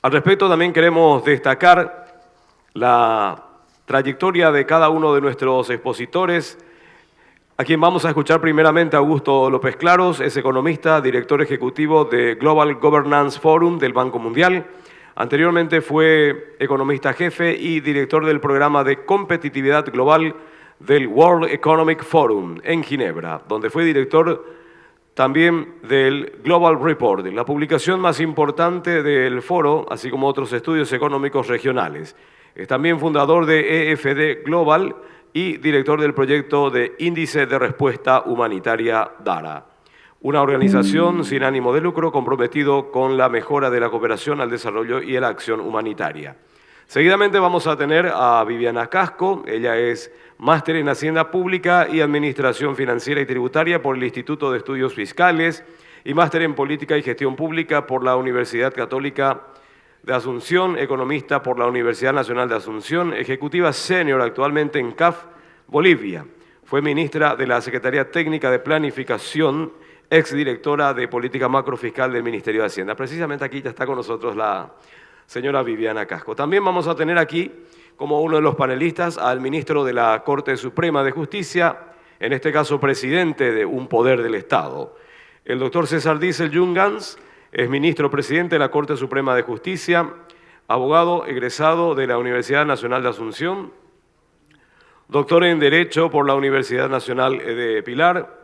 Al respecto, también queremos destacar la trayectoria de cada uno de nuestros expositores, a quien vamos a escuchar primeramente a Augusto López Claros, es economista, director ejecutivo de Global Governance Forum del Banco Mundial. Anteriormente fue economista jefe y director del programa de competitividad global del World Economic Forum en Ginebra, donde fue director también del Global Report, la publicación más importante del foro, así como otros estudios económicos regionales. Es también fundador de EFD Global y director del proyecto de Índice de Respuesta Humanitaria DARA, una organización sin ánimo de lucro comprometido con la mejora de la cooperación al desarrollo y a la acción humanitaria. Seguidamente vamos a tener a Viviana Casco. Ella es máster en Hacienda Pública y Administración Financiera y Tributaria por el Instituto de Estudios Fiscales y máster en Política y Gestión Pública por la Universidad Católica de Asunción, economista por la Universidad Nacional de Asunción, ejecutiva senior actualmente en CAF, Bolivia. Fue ministra de la Secretaría Técnica de Planificación, exdirectora de Política Macrofiscal del Ministerio de Hacienda. Precisamente aquí ya está con nosotros la señora Viviana Casco. También vamos a tener aquí como uno de los panelistas al ministro de la Corte Suprema de Justicia, en este caso presidente de un poder del Estado. El doctor César Diesel-Jungans es ministro presidente de la Corte Suprema de Justicia, abogado egresado de la Universidad Nacional de Asunción, doctor en Derecho por la Universidad Nacional de Pilar,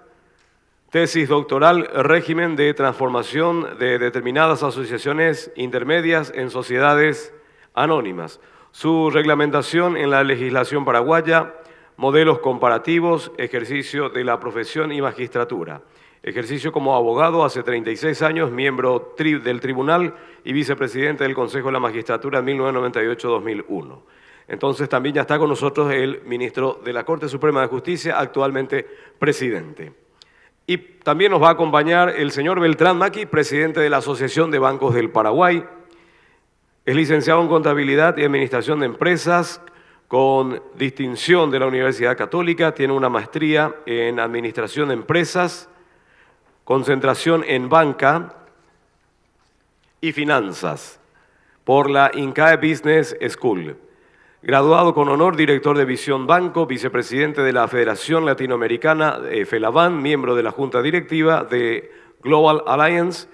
tesis doctoral, régimen de transformación de determinadas asociaciones intermedias en sociedades anónimas. Su reglamentación en la legislación paraguaya, modelos comparativos, ejercicio de la profesión y magistratura. Ejercicio como abogado hace 36 años, miembro del tribunal y vicepresidente del Consejo de la Magistratura en 1998-2001. Entonces también ya está con nosotros el ministro de la Corte Suprema de Justicia, actualmente presidente. Y también nos va a acompañar el señor Beltrán Maqui, presidente de la Asociación de Bancos del Paraguay. Es licenciado en Contabilidad y Administración de Empresas con distinción de la Universidad Católica. Tiene una maestría en Administración de Empresas, concentración en Banca y Finanzas por la INCAE Business School. Graduado con honor, director de Visión Banco, vicepresidente de la Federación Latinoamericana, FELABAN, miembro de la Junta Directiva de Global Alliance,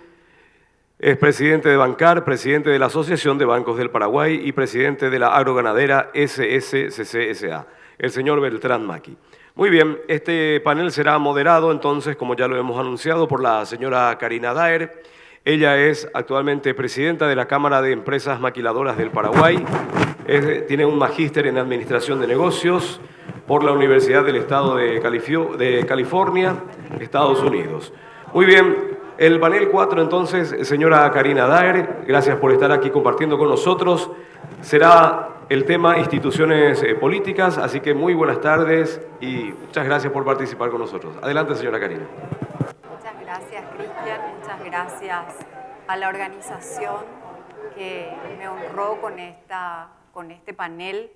es presidente de Bancar, presidente de la Asociación de Bancos del Paraguay y presidente de la agroganadera SSCCSA, el señor Beltrán Maqui. Muy bien, este panel será moderado entonces, como ya lo hemos anunciado, por la señora Karina Daer. Ella es actualmente presidenta de la Cámara de Empresas Maquiladoras del Paraguay. Tiene un magíster en Administración de Negocios por la Universidad del Estado de California, Estados Unidos. Muy bien, el panel 4 entonces, señora Karina Daer, gracias por estar aquí compartiendo con nosotros. Será el tema instituciones políticas, así que muy buenas tardes y muchas gracias por participar con nosotros. Adelante, señora Karina. Muchas gracias, Cristian. Muchas gracias a la organización que me honró con este panel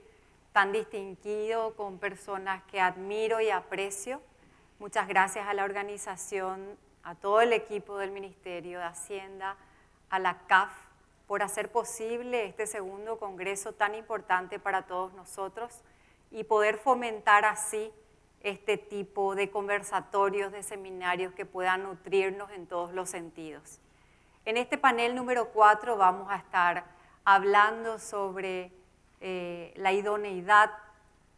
tan distinguido, con personas que admiro y aprecio. Muchas gracias a la organización, a todo el equipo del Ministerio de Hacienda, a la CAF, por hacer posible este segundo congreso tan importante para todos nosotros y poder fomentar así este tipo de conversatorios, de seminarios que puedan nutrirnos en todos los sentidos. En este panel número 4 vamos a estar hablando sobre la idoneidad,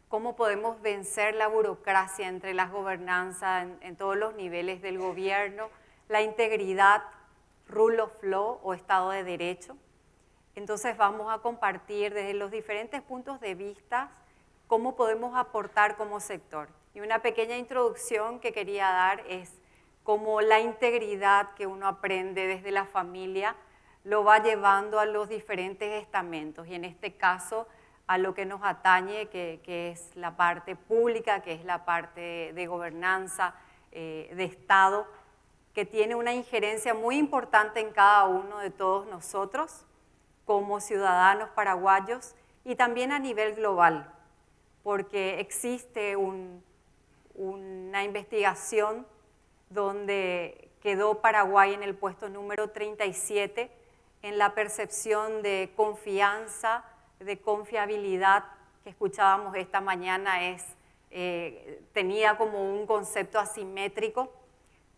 cómo podemos vencer la burocracia entre las gobernanzas en todos los niveles del gobierno, la integridad, rule of law o Estado de Derecho. Entonces vamos a compartir desde los diferentes puntos de vista cómo podemos aportar como sector. Y una pequeña introducción que quería dar es cómo la integridad que uno aprende desde la familia lo va llevando a los diferentes estamentos y en este caso a lo que nos atañe, que es la parte pública, que es la parte de gobernanza, de Estado, que tiene una injerencia muy importante en cada uno de todos nosotros como ciudadanos paraguayos y también a nivel global, porque existe una investigación donde quedó Paraguay en el puesto número 37 en la percepción de confianza, de confiabilidad que escuchábamos esta mañana tenía como un concepto asimétrico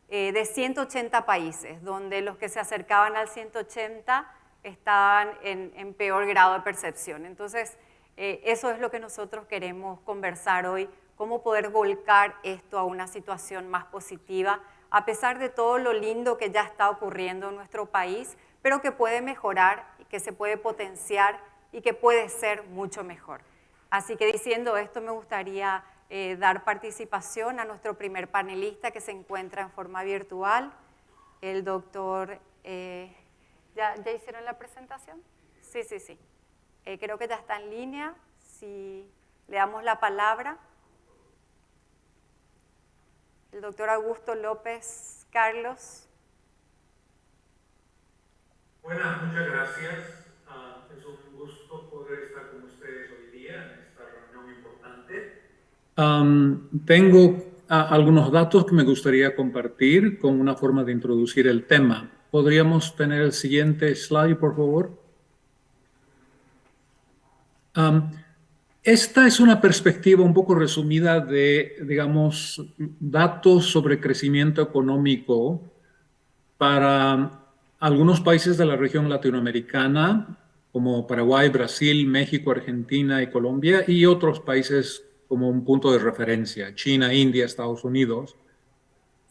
de 180 países, donde los que se acercaban al 180 estaban en peor grado de percepción. Entonces, eso es lo que nosotros queremos conversar hoy, cómo poder volcar esto a una situación más positiva, a pesar de todo lo lindo que ya está ocurriendo en nuestro país, pero que puede mejorar, que se puede potenciar y que puede ser mucho mejor. Así que diciendo esto, me gustaría dar participación a nuestro primer panelista que se encuentra en forma virtual, el doctor... ¿Ya hicieron la presentación? Sí. Creo que ya está en línea. Si le damos la palabra. El doctor Augusto López Carlos. Buenas, muchas gracias. Es un gusto poder estar con ustedes hoy día en esta reunión importante. Tengo algunos datos que me gustaría compartir con una forma de introducir el tema. ¿Podríamos tener el siguiente slide, por favor? Esta es una perspectiva un poco resumida de, digamos, datos sobre crecimiento económico para algunos países de la región latinoamericana, como Paraguay, Brasil, México, Argentina y Colombia, y otros países como un punto de referencia, China, India, Estados Unidos.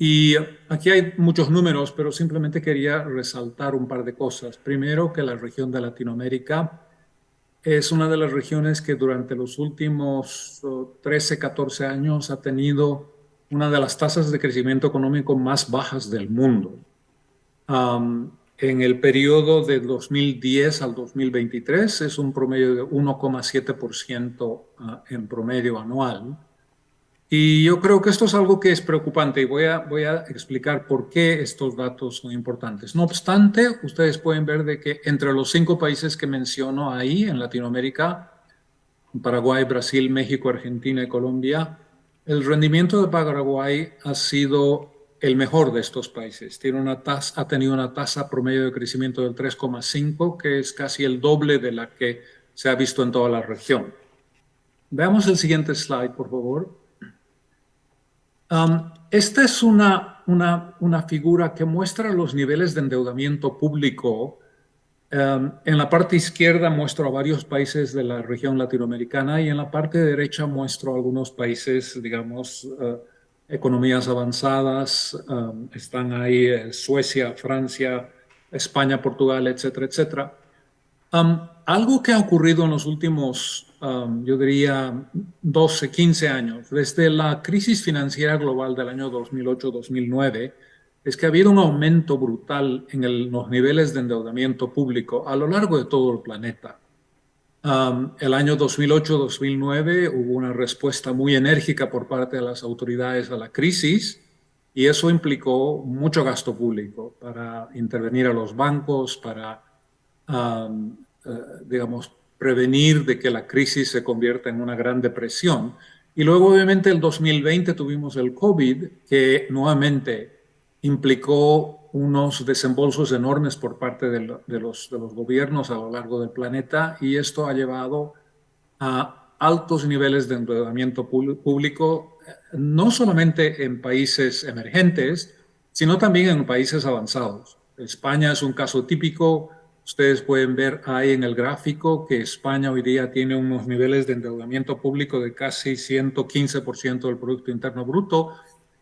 Y aquí hay muchos números, pero simplemente quería resaltar un par de cosas. Primero, que la región de Latinoamérica es una de las regiones que durante los últimos 13, 14 años ha tenido una de las tasas de crecimiento económico más bajas del mundo. En el periodo de 2010 al 2023 es un promedio de 1,7% en promedio anual. Y yo creo que esto es algo que es preocupante y voy a explicar por qué estos datos son importantes. No obstante, ustedes pueden ver de que entre los 5 países que menciono ahí en Latinoamérica, Paraguay, Brasil, México, Argentina y Colombia, el rendimiento de Paraguay ha sido el mejor de estos países. Ha tenido una tasa promedio de crecimiento del 3,5, que es casi el doble de la que se ha visto en toda la región. Veamos el siguiente slide, por favor. Esta es una figura que muestra los niveles de endeudamiento público. En la parte izquierda muestro a varios países de la región latinoamericana y en la parte derecha muestro algunos países, digamos, economías avanzadas. Están ahí Suecia, Francia, España, Portugal, etcétera, etcétera. Algo que ha ocurrido en los últimos, yo diría, 12, 15 años, desde la crisis financiera global del año 2008-2009, es que ha habido un aumento brutal en los niveles de endeudamiento público a lo largo de todo el planeta. El año 2008-2009 hubo una respuesta muy enérgica por parte de las autoridades a la crisis y eso implicó mucho gasto público para intervenir a los bancos, para digamos, prevenir de que la crisis se convierta en una gran depresión. Y luego, obviamente, el 2020 tuvimos el COVID, que nuevamente implicó unos desembolsos enormes por parte de los gobiernos a lo largo del planeta y esto ha llevado a altos niveles de endeudamiento público, no solamente en países emergentes, sino también en países avanzados. España es un caso típico. Ustedes pueden ver ahí en el gráfico que España hoy día tiene unos niveles de endeudamiento público de casi 115% del Producto Interno Bruto.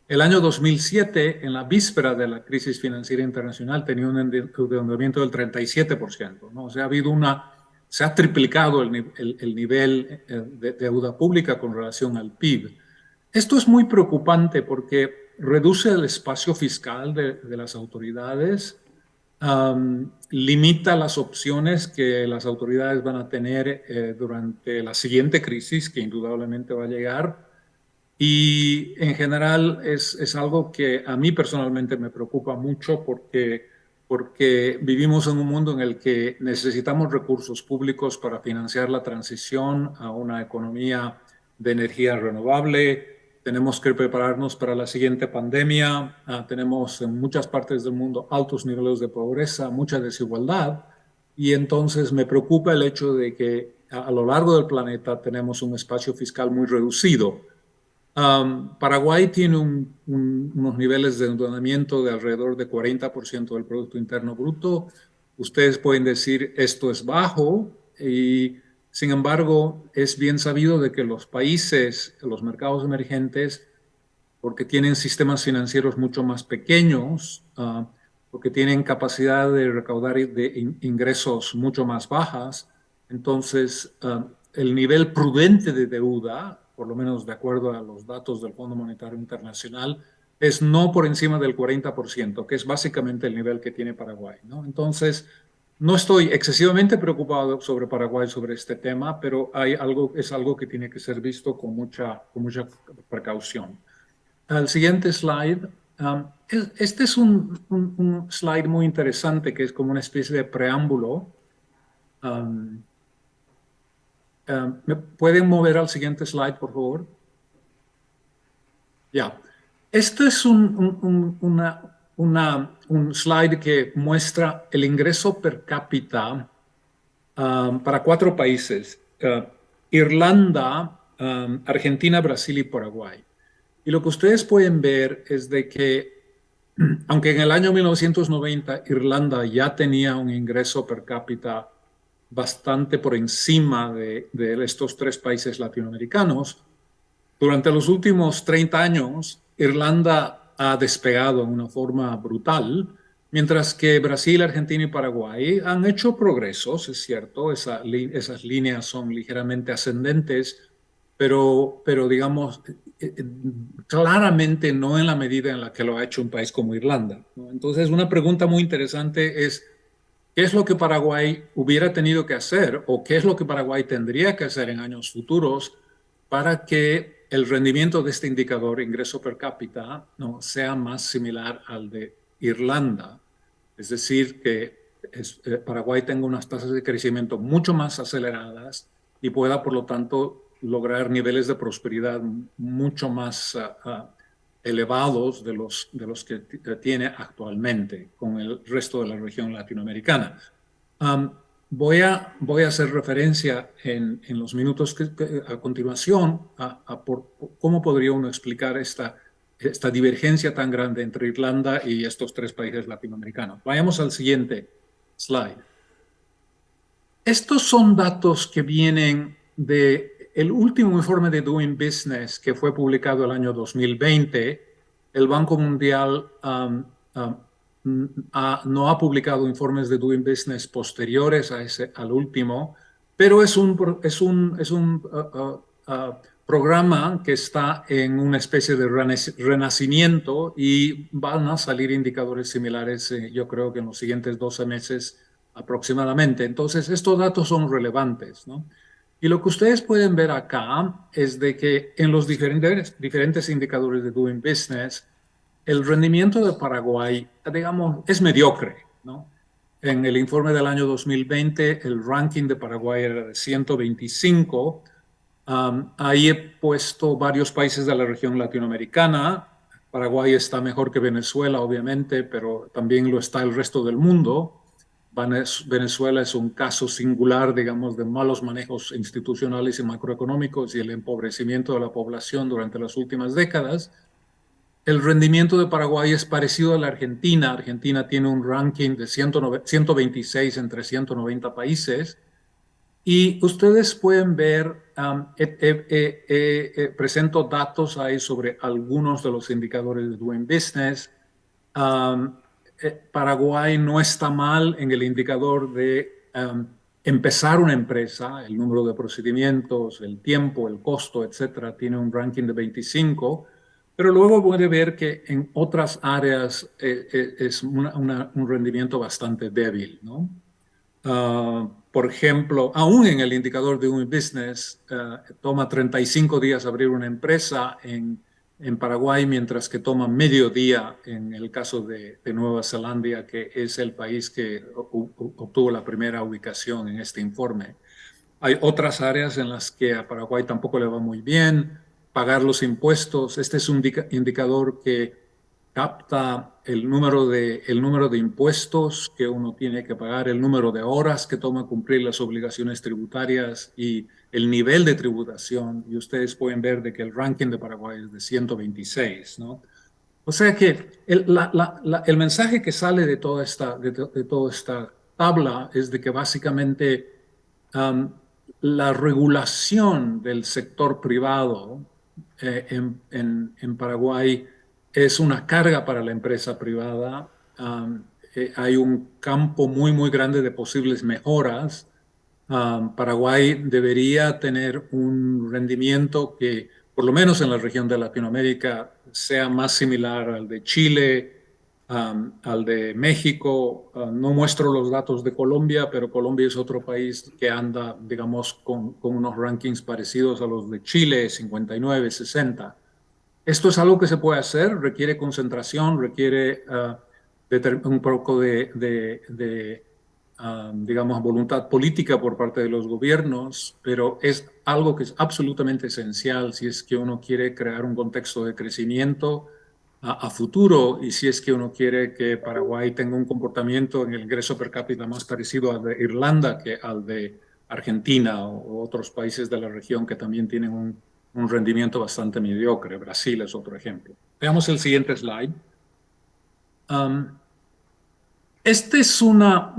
El año 2007, en la víspera de la crisis financiera internacional, tenía un endeudamiento del 37%, ¿no? O sea, se ha triplicado el nivel de deuda pública con relación al PIB. Esto es muy preocupante porque reduce el espacio fiscal de las autoridades, limita las opciones que las autoridades van a tener durante la siguiente crisis, que indudablemente va a llegar. Y en general es algo que a mí personalmente me preocupa mucho porque vivimos en un mundo en el que necesitamos recursos públicos para financiar la transición a una economía de energía renovable. Tenemos que prepararnos para la siguiente pandemia. Tenemos en muchas partes del mundo altos niveles de pobreza, mucha desigualdad. y entonces me preocupa el hecho de que a lo largo del planeta tenemos un espacio fiscal muy reducido. Paraguay tiene unos niveles de endeudamiento de alrededor de 40% del Producto Interno Bruto. Ustedes pueden decir esto es bajo y sin embargo es bien sabido de que los países, los mercados emergentes, porque tienen sistemas financieros mucho más pequeños, porque tienen capacidad de recaudar de ingresos mucho más bajas, entonces el nivel prudente de deuda, por lo menos de acuerdo a los datos del Fondo Monetario Internacional, es no por encima del 40%, que es básicamente el nivel que tiene Paraguay, ¿no? Entonces, no estoy excesivamente preocupado sobre Paraguay, sobre este tema, pero es algo que tiene que ser visto con mucha precaución. Al siguiente slide. Este es un slide muy interesante que es como una especie de preámbulo. ¿Me pueden mover al siguiente slide, por favor? Ya. Este es un slide que muestra el ingreso per cápita para 4 países: Irlanda, Argentina, Brasil y Paraguay. Y lo que ustedes pueden ver es de que, aunque en el año 1990 Irlanda ya tenía un ingreso per cápita bastante por encima de estos 3 países latinoamericanos, durante los últimos 30 años Irlanda ha despegado en una forma brutal, mientras que Brasil, Argentina y Paraguay han hecho progresos, es cierto, esas líneas son ligeramente ascendentes, pero digamos, claramente no en la medida en la que lo ha hecho un país como Irlanda, ¿no? Entonces, una pregunta muy interesante es, ¿qué es lo que Paraguay hubiera tenido que hacer o qué es lo que Paraguay tendría que hacer en años futuros para que el rendimiento de este indicador, ingreso per cápita, no sea más similar al de Irlanda? Es decir, que Paraguay tenga unas tasas de crecimiento mucho más aceleradas y pueda, por lo tanto, lograr niveles de prosperidad mucho más elevados de los que tiene actualmente con el resto de la región latinoamericana. Um, voy a hacer referencia en los minutos a continuación por cómo podría uno explicar esta divergencia tan grande entre Irlanda y estos 3 países latinoamericanos. Vayamos al siguiente slide. Estos son datos que vienen del último informe de Doing Business que fue publicado el año 2020. El Banco Mundial no ha publicado informes de Doing Business posteriores al último, pero es un programa que está en una especie de renacimiento y van a salir indicadores similares, yo creo que en los siguientes 12 meses aproximadamente. Entonces, estos datos son relevantes, ¿no? Y lo que ustedes pueden ver acá es de que en los diferentes indicadores de Doing Business, el rendimiento de Paraguay, digamos, es mediocre, ¿no? En el informe del año 2020, el ranking de Paraguay era de 125. Ahí he puesto varios países de la región latinoamericana. Paraguay está mejor que Venezuela, obviamente, pero también lo está el resto del mundo. Venezuela es un caso singular, digamos, de malos manejos institucionales y macroeconómicos y el empobrecimiento de la población durante las últimas décadas. El rendimiento de Paraguay es parecido a la Argentina. Argentina tiene un ranking de 126 entre 190 países. Y ustedes pueden ver, presento datos ahí sobre algunos de los indicadores de Doing Business. Paraguay no está mal en el indicador de empezar una empresa, el número de procedimientos, el tiempo, el costo, etcétera. Tiene un ranking de 25, pero luego puede ver que en otras áreas es un rendimiento bastante débil, ¿no? Por ejemplo, aún en el indicador de un business, toma 35 días abrir una empresa en Paraguay, mientras que toma medio día en el caso de Nueva Zelanda, que es el país que obtuvo la primera ubicación en este informe. Hay otras áreas en las que a Paraguay tampoco le va muy bien. Pagar los impuestos, este es un indicador que capta el número de impuestos que uno tiene que pagar, el número de horas que toma cumplir las obligaciones tributarias y el nivel de tributación. Y ustedes pueden ver de que el ranking de Paraguay es de 126, ¿no? O sea que el mensaje que sale de de toda esta tabla es de que básicamente um, la regulación del sector privado en Paraguay es una carga para la empresa privada. Hay un campo muy, muy grande de posibles mejoras. Paraguay debería tener un rendimiento que, por lo menos en la región de Latinoamérica, sea más similar al de Chile, al de México. No muestro los datos de Colombia, pero Colombia es otro país que anda, digamos, con unos rankings parecidos a los de Chile, 59, 60. Esto es algo que se puede hacer, requiere concentración, requiere un poco digamos, voluntad política por parte de los gobiernos, pero es algo que es absolutamente esencial si es que uno quiere crear un contexto de crecimiento a futuro y si es que uno quiere que Paraguay tenga un comportamiento en el ingreso per cápita más parecido al de Irlanda que al de Argentina o otros países de la región que también tienen un rendimiento bastante mediocre. Brasil es otro ejemplo. Veamos el siguiente slide. Um, Esta es una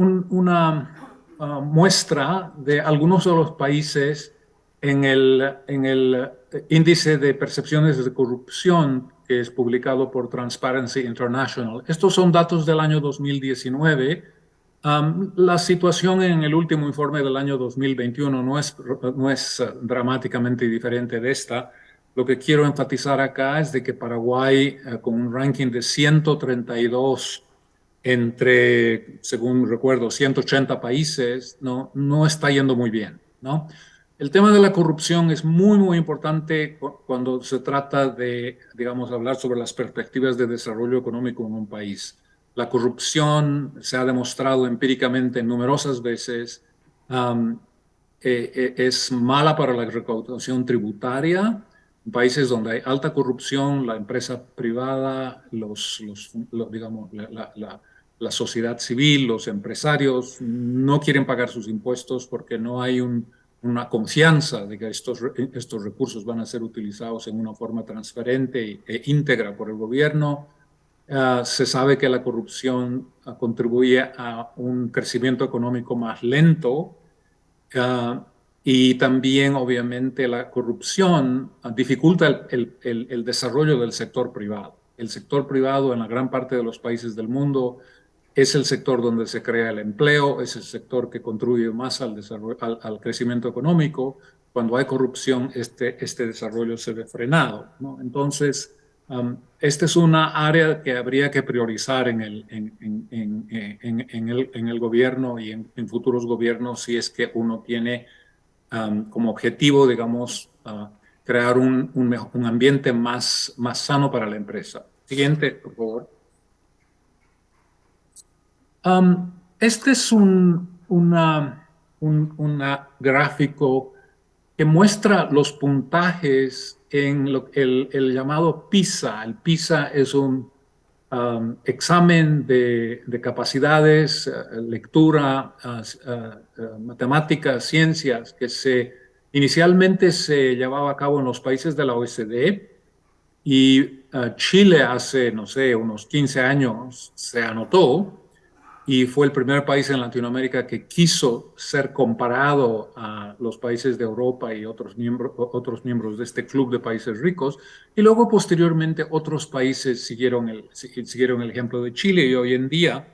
muestra de algunos de los países en el índice de percepciones de corrupción que es publicado por Transparency International. Estos son datos del año 2019. La situación en el último informe del año 2021 no es dramáticamente diferente de esta. Lo que quiero enfatizar acá es de que Paraguay, con un ranking de 132 entre, según recuerdo, 180 países, no está yendo muy bien, ¿no? El tema de la corrupción es muy, muy importante cuando se trata de, digamos, hablar sobre las perspectivas de desarrollo económico en un país. La corrupción se ha demostrado empíricamente numerosas veces, um, es mala para la recaudación tributaria. En países donde hay alta corrupción, la empresa privada, digamos, la sociedad civil, los empresarios no quieren pagar sus impuestos porque no hay una confianza de que estos recursos van a ser utilizados en una forma transparente e íntegra por el gobierno. Se sabe que la corrupción contribuye a un crecimiento económico más lento. Uh, y también, obviamente, la corrupción dificulta el desarrollo del sector privado. El sector privado en la gran parte de los países del mundo es el sector donde se crea el empleo, es el sector que contribuye más al desarrollo, al crecimiento económico. Cuando hay corrupción, este desarrollo se ve frenado, ¿no? Entonces, esta es una área que habría que priorizar en el gobierno y en futuros gobiernos si es que uno tiene como objetivo, digamos, crear un ambiente más sano para la empresa. Siguiente, por favor. Este es una gráfico que muestra los puntajes en el llamado PISA. El PISA es un examen de capacidades, lectura, matemáticas, ciencias, que inicialmente se llevaba a cabo en los países de la OECD y Chile hace, no sé, unos 15 años se anotó y fue el primer país en Latinoamérica que quiso ser comparado a los países de Europa y otros miembros de este club de países ricos. Y luego, posteriormente, otros países siguieron el ejemplo de Chile y hoy en día,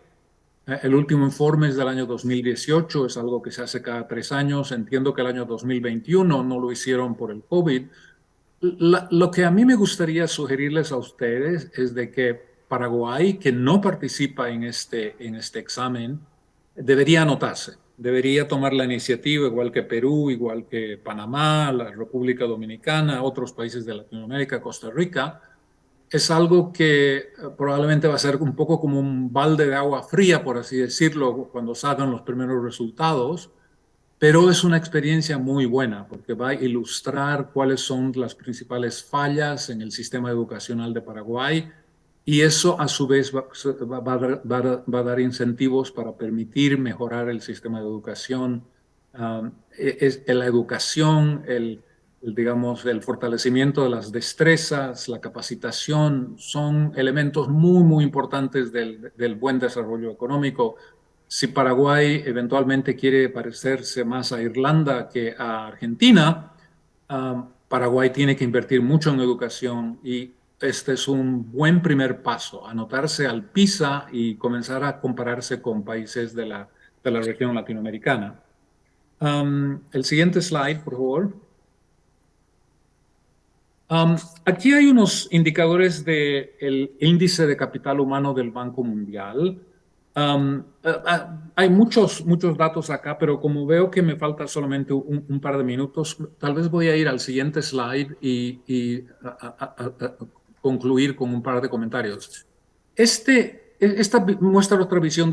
el último informe es del año 2018, es algo que se hace cada 3 años. Entiendo que el año 2021 no lo hicieron por el COVID. Lo que a mí me gustaría sugerirles a ustedes es de que Paraguay, que no participa en este examen, debería anotarse, debería tomar la iniciativa, igual que Perú, igual que Panamá, la República Dominicana, otros países de Latinoamérica, Costa Rica. Es algo que probablemente va a ser un poco como un balde de agua fría, por así decirlo, cuando salgan los primeros resultados, pero es una experiencia muy buena porque va a ilustrar cuáles son las principales fallas en el sistema educacional de Paraguay, y eso a su vez va a dar incentivos para permitir mejorar el sistema de educación. La educación, digamos, el fortalecimiento de las destrezas, la capacitación, son elementos muy, muy importantes del buen desarrollo económico. Si Paraguay eventualmente quiere parecerse más a Irlanda que a Argentina, Paraguay tiene que invertir mucho en educación y este es un buen primer paso, anotarse al PISA y comenzar a compararse con países de la región latinoamericana. El siguiente slide, por favor. Aquí hay unos indicadores del índice de capital humano del Banco Mundial. Hay muchos datos acá, pero como veo que me falta solamente un par de minutos, tal vez voy a ir al siguiente slide y concluir con un par de comentarios. Esta muestra otra visión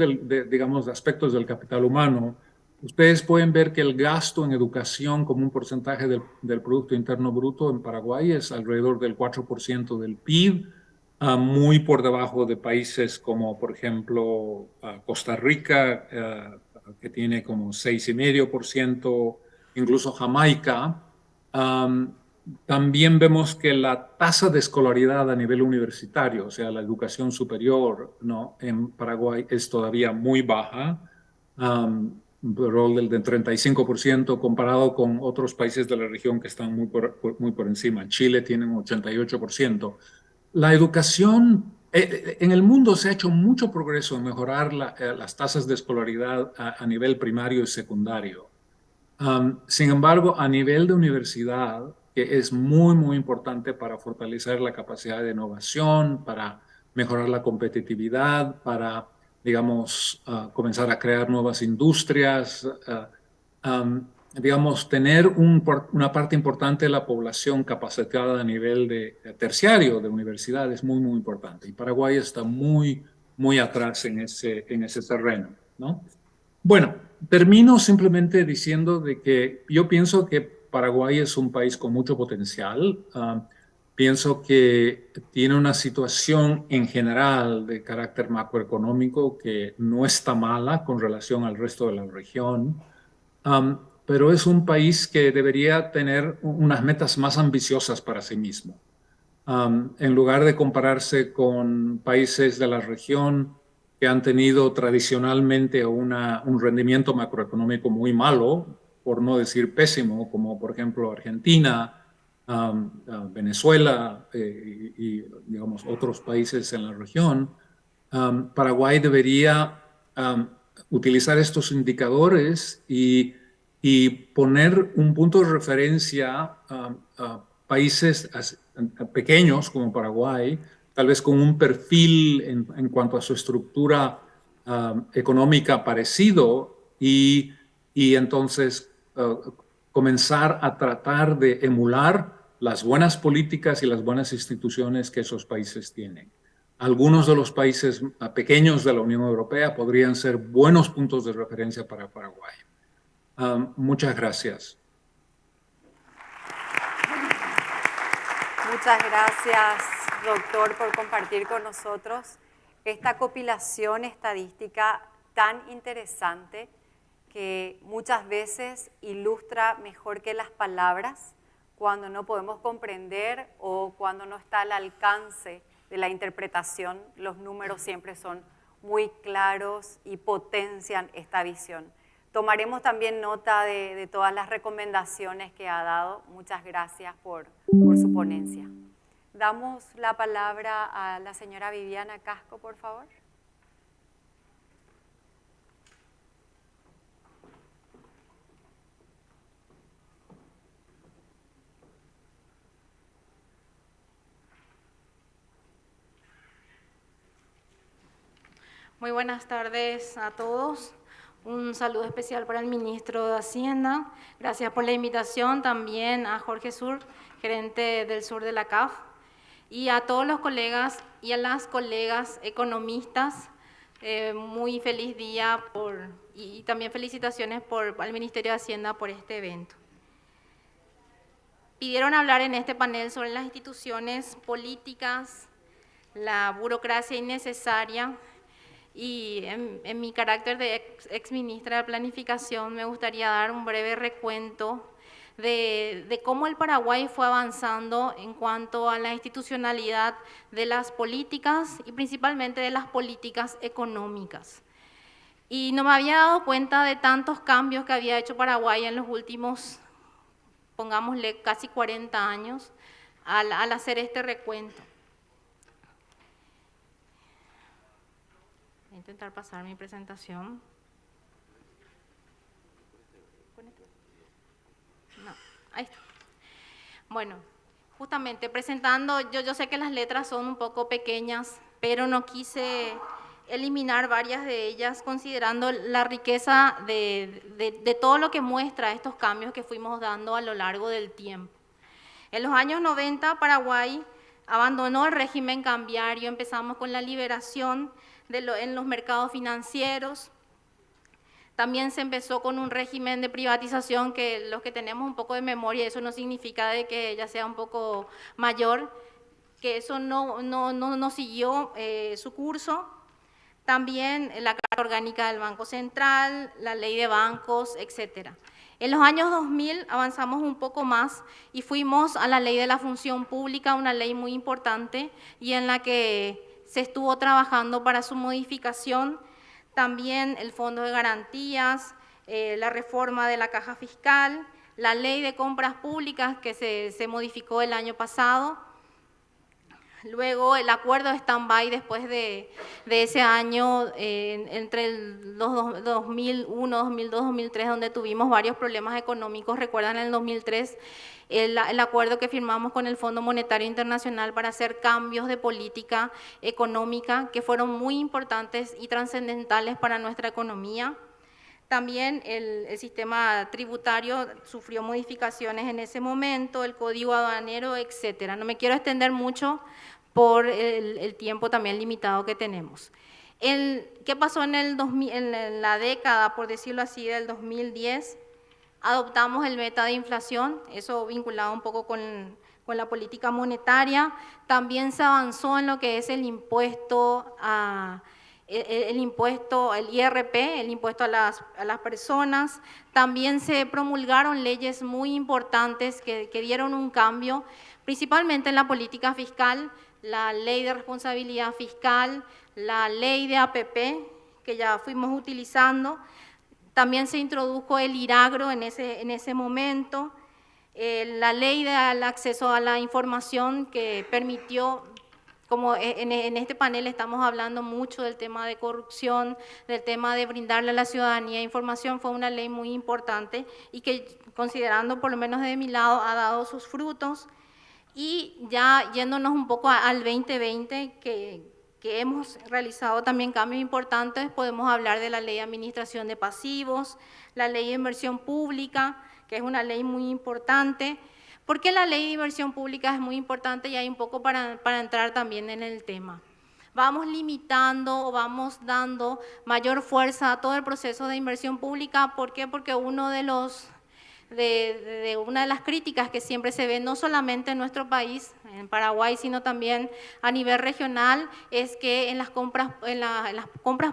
digamos, de aspectos del capital humano. Ustedes pueden ver que el gasto en educación como un porcentaje del Producto Interno Bruto en Paraguay es alrededor del 4% del PIB, muy por debajo de países como, por ejemplo, Costa Rica, que tiene como 6,5%, incluso Jamaica. También vemos que la tasa de escolaridad a nivel universitario, o sea, la educación superior, ¿no? En Paraguay es todavía muy baja. Un rol del 35% comparado con otros países de la región que están muy por encima. Chile tiene un 88%. La educación, en el mundo se ha hecho mucho progreso en mejorar las tasas de escolaridad a nivel primario y secundario. Sin embargo, a nivel de universidad, que es muy, muy importante para fortalecer la capacidad de innovación, para mejorar la competitividad, para, digamos, comenzar a crear nuevas industrias, digamos, tener una parte importante de la población capacitada a nivel de terciario de universidad es muy, muy importante. Y Paraguay está muy, muy atrás en ese terreno, ¿no? Bueno, termino simplemente diciendo de que yo pienso que Paraguay es un país con mucho potencial. Pienso que tiene una situación en general de carácter macroeconómico que no está mala con relación al resto de la región. Pero es un país que debería tener unas metas más ambiciosas para sí mismo. En lugar de compararse con países de la región que han tenido tradicionalmente un rendimiento macroeconómico muy malo, por no decir pésimo, como por ejemplo Argentina, Venezuela digamos otros países en la región. Paraguay debería utilizar estos indicadores y poner un punto de referencia a países pequeños como Paraguay, tal vez con un perfil en cuanto a su estructura económica parecido y entonces comenzar a tratar de emular las buenas políticas y las buenas instituciones que esos países tienen. Algunos de los países pequeños de la Unión Europea podrían ser buenos puntos de referencia para Paraguay. Muchas gracias. Muchas gracias, doctor, por compartir con nosotros esta compilación estadística tan interesante que muchas veces ilustra mejor que las palabras cuando no podemos comprender o cuando no está al alcance de la interpretación. Los números siempre son muy claros y potencian esta visión. Tomaremos también nota de todas las recomendaciones que ha dado. Muchas gracias por su ponencia. Damos la palabra a la señora Viviana Casco, por favor. Muy buenas tardes a todos. Un saludo especial para el ministro de Hacienda. Gracias por la invitación también a Jorge Sur, gerente del sur de la CAF, y a todos los colegas y a las colegas economistas. Muy feliz día y también felicitaciones al Ministerio de Hacienda por este evento. Pidieron hablar en este panel sobre las instituciones políticas la burocracia innecesaria. Y en mi carácter de ex ministra de Planificación me gustaría dar un breve recuento de cómo el Paraguay fue avanzando en cuanto a la institucionalidad de las políticas y principalmente de las políticas económicas. Y no me había dado cuenta de tantos cambios que había hecho Paraguay en los últimos, pongámosle, casi 40 años al hacer este recuento. Voy a intentar pasar mi presentación. No, ahí está. Bueno, justamente presentando, yo sé que las letras son un poco pequeñas, pero no quise eliminar varias de ellas considerando la riqueza de todo lo que muestra estos cambios que fuimos dando a lo largo del tiempo. En los años 90, Paraguay abandonó el régimen cambiario, empezamos con la liberación en los mercados financieros. También se empezó con un régimen de privatización que los que tenemos un poco de memoria, eso no significa de que ella sea un poco mayor, que eso no siguió su curso. También la Carta Orgánica del Banco Central, la Ley de Bancos, etc. En los años 2000 avanzamos un poco más y fuimos a la Ley de la Función Pública, una ley muy importante y en la que se estuvo trabajando para su modificación. También el Fondo de Garantías, la reforma de la Caja Fiscal, la Ley de Compras Públicas que se modificó el año pasado. Luego el acuerdo de stand-by después de ese año, entre los 2001, 2002, 2003, donde tuvimos varios problemas económicos. Recuerdan en el 2003 el acuerdo que firmamos con el Fondo Monetario Internacional para hacer cambios de política económica que fueron muy importantes y trascendentales para nuestra economía. También el sistema tributario sufrió modificaciones en ese momento, el código aduanero, etcétera. No me quiero extender mucho por el tiempo también limitado que tenemos. ¿Qué pasó en la década, por decirlo así, del 2010? Adoptamos el meta de inflación, eso vinculado un poco con la política monetaria. También se avanzó en lo que es el impuesto el IRP, el impuesto a las personas. También se promulgaron leyes muy importantes que dieron un cambio, principalmente en la política fiscal, la ley de responsabilidad fiscal, la ley de APP, que ya fuimos utilizando. También se introdujo el IRAGRO en ese momento, la ley del acceso a la información que permitió. Como en este panel estamos hablando mucho del tema de corrupción, del tema de brindarle a la ciudadanía información, fue una ley muy importante y que, considerando por lo menos de mi lado, ha dado sus frutos. Y ya yéndonos un poco al 2020, que hemos realizado también cambios importantes, podemos hablar de la Ley de Administración de Pasivos, la Ley de Inversión Pública, que es una ley muy importante. ¿Por qué la Ley de Inversión Pública es muy importante? Y hay un poco para entrar también en el tema. Vamos limitando o vamos dando mayor fuerza a todo el proceso de inversión pública. ¿Por qué? Porque una de las críticas que siempre se ve, no solamente en nuestro país, en Paraguay, sino también a nivel regional, es que en las compras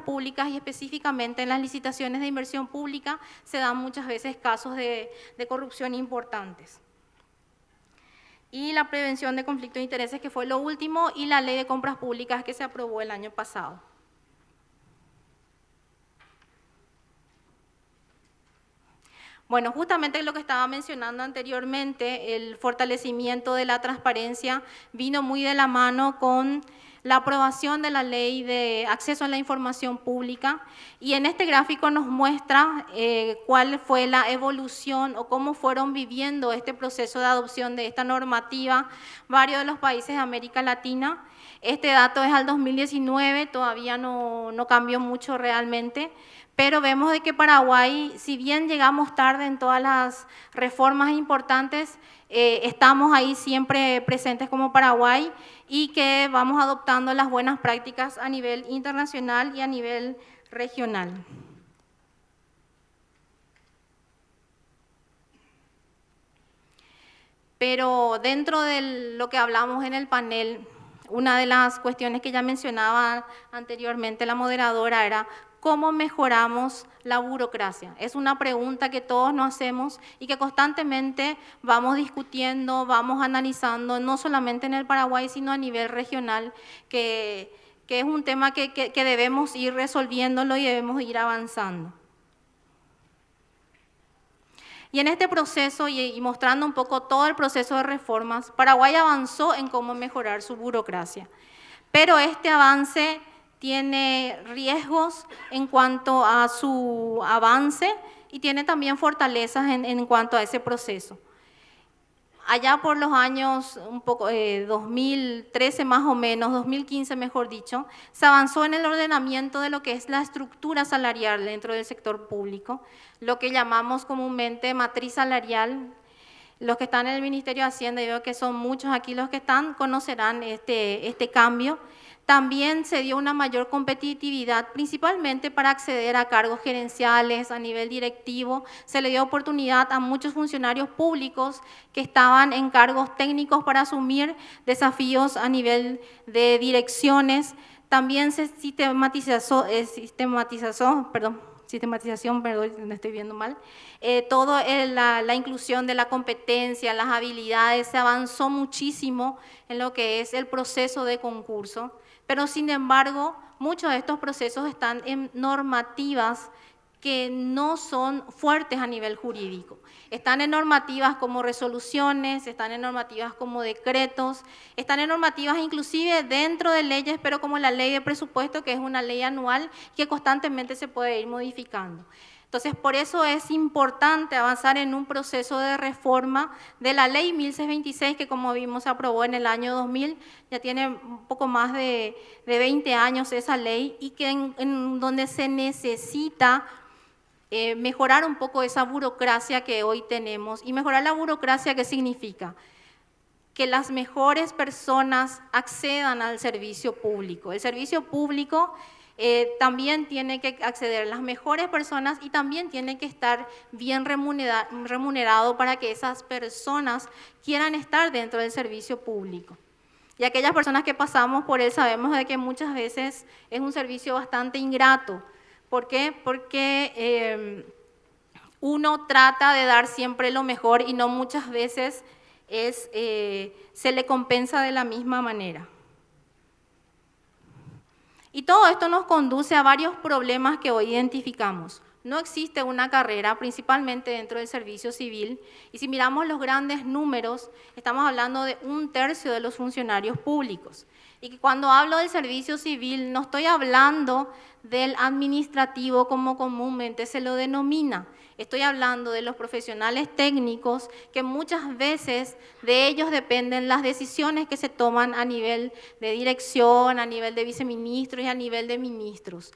públicas y específicamente en las licitaciones de inversión pública se dan muchas veces casos de corrupción importantes. Y la prevención de conflictos de intereses, que fue lo último, y la ley de compras públicas que se aprobó el año pasado. Bueno, justamente lo que estaba mencionando anteriormente, el fortalecimiento de la transparencia vino muy de la mano con la aprobación de la ley de acceso a la información pública, y en este gráfico nos muestra cuál fue la evolución o cómo fueron viviendo este proceso de adopción de esta normativa varios de los países de América Latina. Este dato es al 2019, todavía no cambió mucho realmente, pero vemos de que Paraguay, si bien llegamos tarde en todas las reformas importantes, estamos ahí siempre presentes como Paraguay y que vamos adoptando las buenas prácticas a nivel internacional y a nivel regional. Pero dentro de lo que hablamos en el panel, una de las cuestiones que ya mencionaba anteriormente la moderadora era cómo mejoramos la burocracia. Es una pregunta que todos nos hacemos y que constantemente vamos discutiendo, vamos analizando, no solamente en el Paraguay, sino a nivel regional, que es un tema que debemos ir resolviéndolo y debemos ir avanzando. Y en este proceso, y mostrando un poco todo el proceso de reformas, Paraguay avanzó en cómo mejorar su burocracia. Pero este avance tiene riesgos en cuanto a su avance y tiene también fortalezas en cuanto a ese proceso. Allá por los años 2013 más o menos, 2015 mejor dicho, se avanzó en el ordenamiento de lo que es la estructura salarial dentro del sector público, lo que llamamos comúnmente matriz salarial. Los que están en el Ministerio de Hacienda, y veo que son muchos aquí los que están, conocerán este cambio. También se dio una mayor competitividad, principalmente para acceder a cargos gerenciales a nivel directivo. Se le dio oportunidad a muchos funcionarios públicos que estaban en cargos técnicos para asumir desafíos a nivel de direcciones. También se sistematización, no estoy viendo mal, todo la inclusión de la competencia, las habilidades, se avanzó muchísimo en lo que es el proceso de concurso, pero sin embargo, muchos de estos procesos están en normativas que no son fuertes a nivel jurídico. Están en normativas como resoluciones, están en normativas como decretos, están en normativas inclusive dentro de leyes, pero como la ley de presupuesto, que es una ley anual que constantemente se puede ir modificando. Entonces, por eso es importante avanzar en un proceso de reforma de la ley 1626, que como vimos se aprobó en el año 2000, ya tiene un poco más de 20 años esa ley, y que en donde se necesita mejorar un poco esa burocracia que hoy tenemos. Y mejorar la burocracia, ¿qué significa? Que las mejores personas accedan al servicio público. El servicio público también tiene que acceder las mejores personas y también tiene que estar bien remunerado para que esas personas quieran estar dentro del servicio público. Y aquellas personas que pasamos por él sabemos de que muchas veces es un servicio bastante ingrato. ¿Por qué? Porque uno trata de dar siempre lo mejor y no muchas veces se le compensa de la misma manera. Y todo esto nos conduce a varios problemas que hoy identificamos. No existe una carrera, principalmente dentro del servicio civil, y si miramos los grandes números, estamos hablando de 1/3 de los funcionarios públicos. Y que cuando hablo del servicio civil, no estoy hablando del administrativo como comúnmente se lo denomina. Estoy hablando de los profesionales técnicos, que muchas veces de ellos dependen las decisiones que se toman a nivel de dirección, a nivel de viceministros y a nivel de ministros.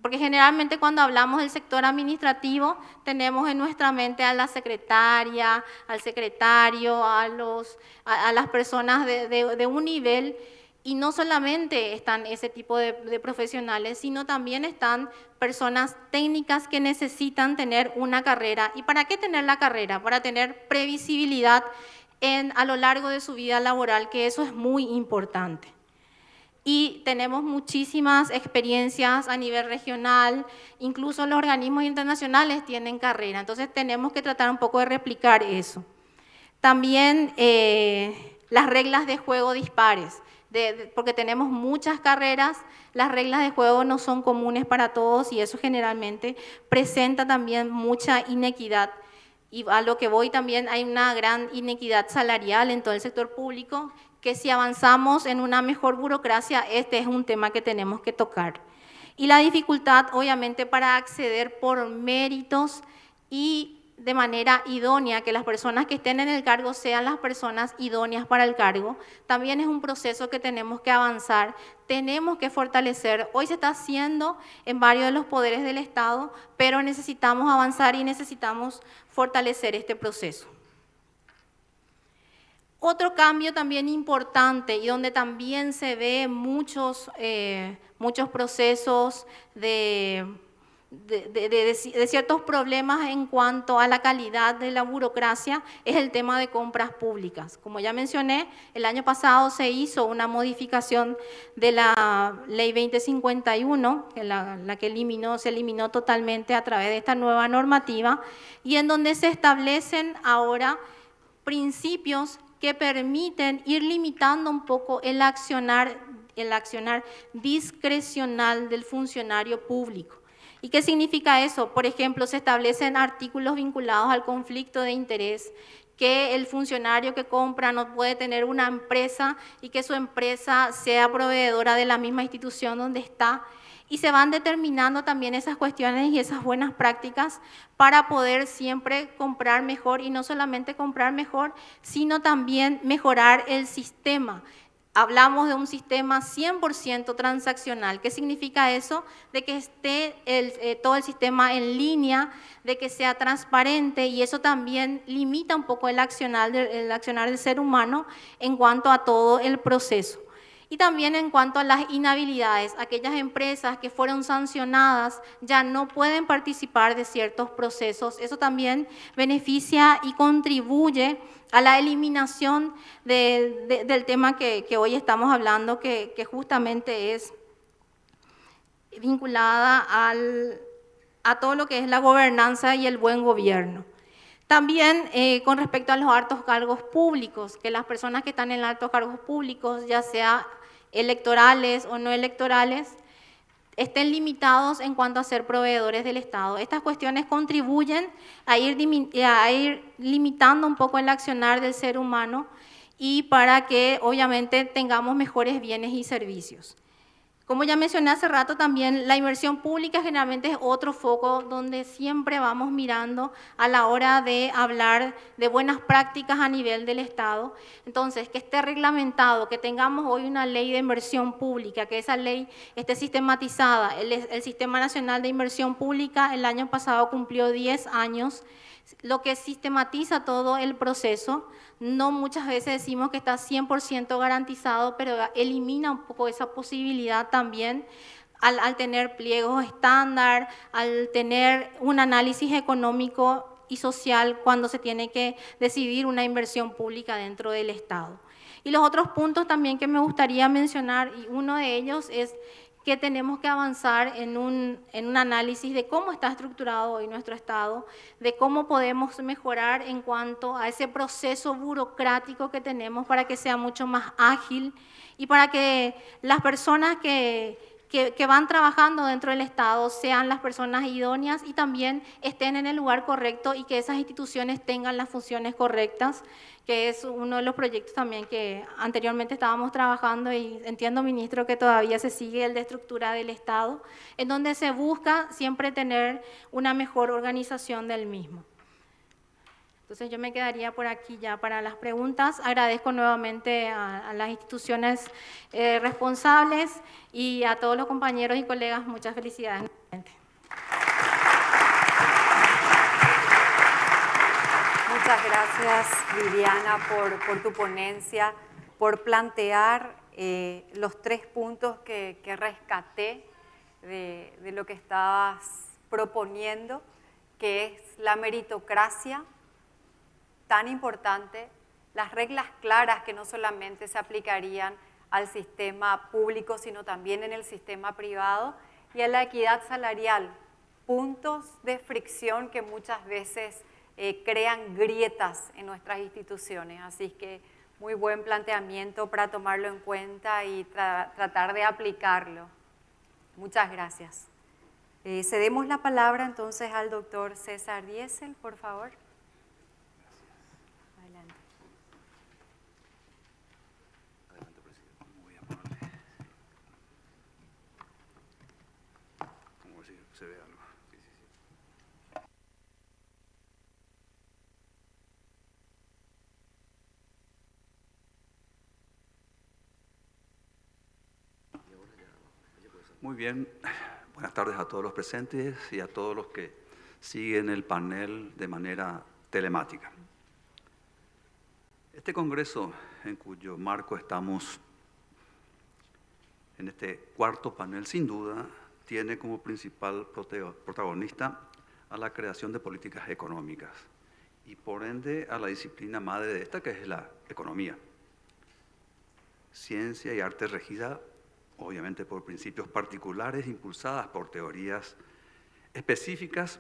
Porque generalmente cuando hablamos del sector administrativo, tenemos en nuestra mente a la secretaria, al secretario, a las personas de un nivel. Y no solamente están ese tipo de profesionales, sino también están personas técnicas que necesitan tener una carrera. ¿Y para qué tener la carrera? Para tener previsibilidad a lo largo de su vida laboral, que eso es muy importante. Y tenemos muchísimas experiencias a nivel regional, incluso los organismos internacionales tienen carrera, entonces tenemos que tratar un poco de replicar eso. También las reglas de juego dispares. Porque tenemos muchas carreras, las reglas de juego no son comunes para todos y eso generalmente presenta también mucha inequidad. Y a lo que voy también hay una gran inequidad salarial en todo el sector público, que si avanzamos en una mejor burocracia, este es un tema que tenemos que tocar. Y la dificultad, obviamente, para acceder por méritos y de manera idónea, que las personas que estén en el cargo sean las personas idóneas para el cargo, también es un proceso que tenemos que avanzar, tenemos que fortalecer. Hoy se está haciendo en varios de los poderes del Estado, pero necesitamos avanzar y necesitamos fortalecer este proceso. Otro cambio también importante y donde también se ve muchos procesos de de ciertos problemas en cuanto a la calidad de la burocracia es el tema de compras públicas. Como ya mencioné, el año pasado se hizo una modificación de la Ley 2051, que la que se eliminó totalmente a través de esta nueva normativa, y en donde se establecen ahora principios que permiten ir limitando un poco el accionar discrecional del funcionario público. ¿Y qué significa eso? Por ejemplo, se establecen artículos vinculados al conflicto de interés, que el funcionario que compra no puede tener una empresa y que su empresa sea proveedora de la misma institución donde está. Y se van determinando también esas cuestiones y esas buenas prácticas para poder siempre comprar mejor, y no solamente comprar mejor, sino también mejorar el sistema. Hablamos de un sistema 100% transaccional. ¿Qué significa eso? De que esté todo el sistema en línea, de que sea transparente, y eso también limita un poco el accionar del ser humano en cuanto a todo el proceso. Y también en cuanto a las inhabilidades, aquellas empresas que fueron sancionadas ya no pueden participar de ciertos procesos. Eso también beneficia y contribuye a la eliminación del tema que hoy estamos hablando, que justamente es vinculada a todo lo que es la gobernanza y el buen gobierno. También con respecto a los altos cargos públicos, que las personas que están en altos cargos públicos, ya sea electorales o no electorales, estén limitados en cuanto a ser proveedores del Estado. Estas cuestiones contribuyen a ir limitando un poco el accionar del ser humano, y para que obviamente tengamos mejores bienes y servicios. Como ya mencioné hace rato, también la inversión pública generalmente es otro foco donde siempre vamos mirando a la hora de hablar de buenas prácticas a nivel del Estado. Entonces, que esté reglamentado, que tengamos hoy una ley de inversión pública, que esa ley esté sistematizada. El Sistema Nacional de Inversión Pública el año pasado cumplió 10 años, lo que sistematiza todo el proceso. No muchas veces decimos que está 100% garantizado, pero elimina un poco esa posibilidad también al tener pliegos estándar, al tener un análisis económico y social cuando se tiene que decidir una inversión pública dentro del Estado. Y los otros puntos también que me gustaría mencionar, y uno de ellos es que tenemos que avanzar en un análisis de cómo está estructurado hoy nuestro Estado, de cómo podemos mejorar en cuanto a ese proceso burocrático que tenemos para que sea mucho más ágil, y para que las personas que van trabajando dentro del Estado sean las personas idóneas y también estén en el lugar correcto, y que esas instituciones tengan las funciones correctas, que es uno de los proyectos también que anteriormente estábamos trabajando, y entiendo, ministro, que todavía se sigue el de estructura del Estado, en donde se busca siempre tener una mejor organización del mismo. Entonces yo me quedaría por aquí ya para las preguntas. Agradezco nuevamente a las instituciones responsables y a todos los compañeros y colegas. Muchas felicidades. Muchas gracias, Viviana, por tu ponencia, por plantear los 3 puntos que rescaté de lo que estabas proponiendo, que es la meritocracia, tan importante, las reglas claras que no solamente se aplicarían al sistema público, sino también en el sistema privado, y a la equidad salarial, puntos de fricción que muchas veces crean grietas en nuestras instituciones. Así que muy buen planteamiento para tomarlo en cuenta y tratar de aplicarlo. Muchas gracias. Cedemos la palabra entonces al doctor César Diesel, por favor. Se ve algo. Sí, sí, sí. Muy bien, buenas tardes a todos los presentes y a todos los que siguen el panel de manera telemática. Este congreso, en cuyo marco estamos en este cuarto panel, sin duda, tiene como principal protagonista a la creación de políticas económicas y por ende a la disciplina madre de esta, que es la economía. Ciencia y arte regida obviamente por principios particulares impulsadas por teorías específicas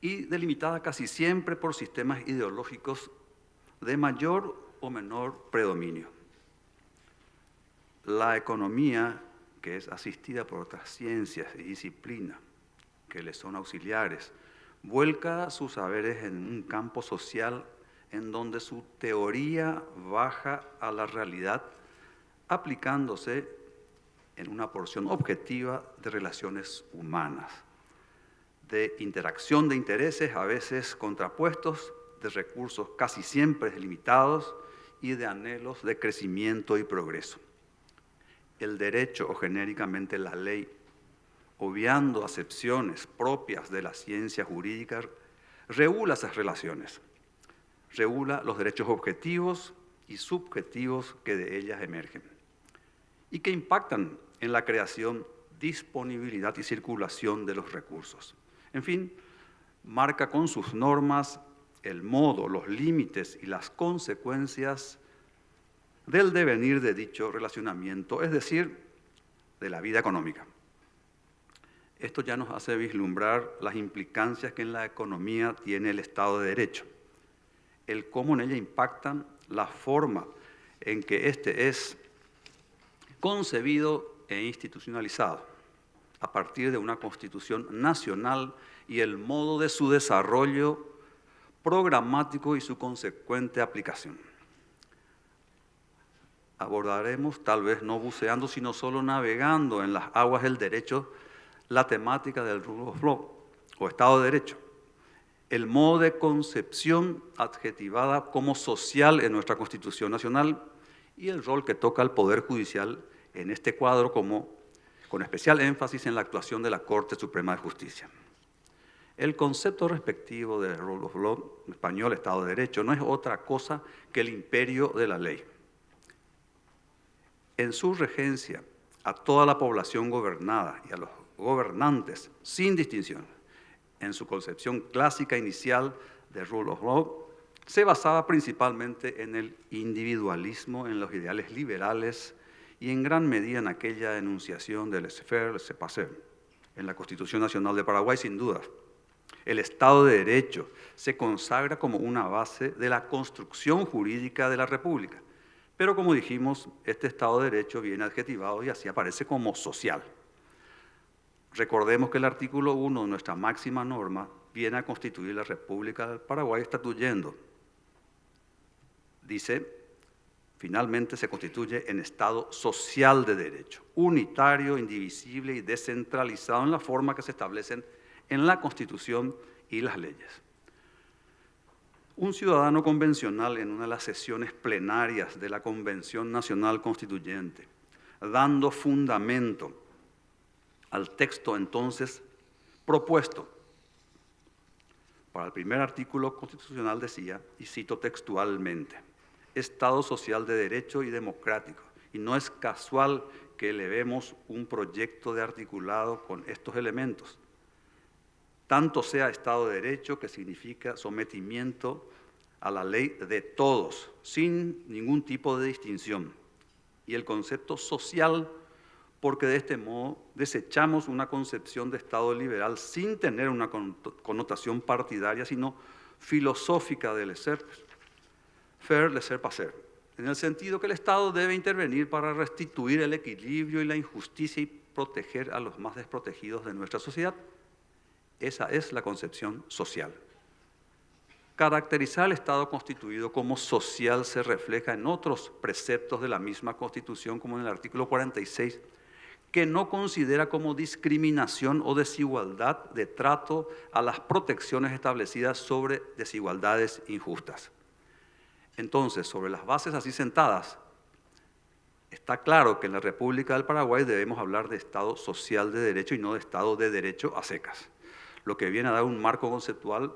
y delimitada casi siempre por sistemas ideológicos de mayor o menor predominio. La economía, que es asistida por otras ciencias y disciplinas que le son auxiliares, vuelca sus saberes en un campo social en donde su teoría baja a la realidad, aplicándose en una porción objetiva de relaciones humanas, de interacción de intereses a veces contrapuestos, de recursos casi siempre limitados y de anhelos de crecimiento y progreso. El derecho, o genéricamente la ley, obviando acepciones propias de la ciencia jurídica, regula esas relaciones, regula los derechos objetivos y subjetivos que de ellas emergen y que impactan en la creación, disponibilidad y circulación de los recursos. En fin, marca con sus normas el modo, los límites y las consecuencias del devenir de dicho relacionamiento, es decir, de la vida económica. Esto ya nos hace vislumbrar las implicancias que en la economía tiene el Estado de Derecho, el cómo en ella impactan la forma en que éste es concebido e institucionalizado a partir de una Constitución nacional y el modo de su desarrollo programático y su consecuente aplicación. Abordaremos, tal vez no buceando, sino solo navegando en las aguas del derecho, la temática del rule of law, o Estado de Derecho, el modo de concepción adjetivada como social en nuestra Constitución Nacional y el rol que toca al Poder Judicial en este cuadro con especial énfasis en la actuación de la Corte Suprema de Justicia. El concepto respectivo de rule of law, en español Estado de Derecho, no es otra cosa que el imperio de la ley. En su regencia a toda la población gobernada y a los gobernantes, sin distinción, en su concepción clásica inicial de rule of law, se basaba principalmente en el individualismo, en los ideales liberales y en gran medida en aquella enunciación del laissez-faire, laissez-passer, en la Constitución Nacional de Paraguay, sin duda. El Estado de Derecho se consagra como una base de la construcción jurídica de la República. Pero como dijimos, este Estado de Derecho viene adjetivado y así aparece como social. Recordemos que el artículo 1 de nuestra máxima norma viene a constituir la República del Paraguay estatuyendo. Dice, finalmente se constituye en Estado social de derecho, unitario, indivisible y descentralizado en la forma que se establecen en la Constitución y las leyes. Un ciudadano convencional en una de las sesiones plenarias de la Convención Nacional Constituyente, dando fundamento al texto entonces propuesto para el primer artículo constitucional decía, y cito textualmente, Estado social de derecho y democrático. Y no es casual que elevemos un proyecto de articulado con estos elementos. Tanto sea Estado de Derecho, que significa sometimiento a la ley de todos, sin ningún tipo de distinción. Y el concepto social, porque de este modo desechamos una concepción de Estado liberal sin tener una connotación partidaria, sino filosófica de laissez-faire, laissez-passer, en el sentido que el Estado debe intervenir para restituir el equilibrio y la injusticia y proteger a los más desprotegidos de nuestra sociedad. Esa es la concepción social. Caracterizar al Estado constituido como social se refleja en otros preceptos de la misma Constitución, como en el artículo 46, que no considera como discriminación o desigualdad de trato a las protecciones establecidas sobre desigualdades injustas. Entonces, sobre las bases así sentadas, está claro que en la República del Paraguay debemos hablar de Estado social de derecho y no de Estado de derecho a secas, lo que viene a dar un marco conceptual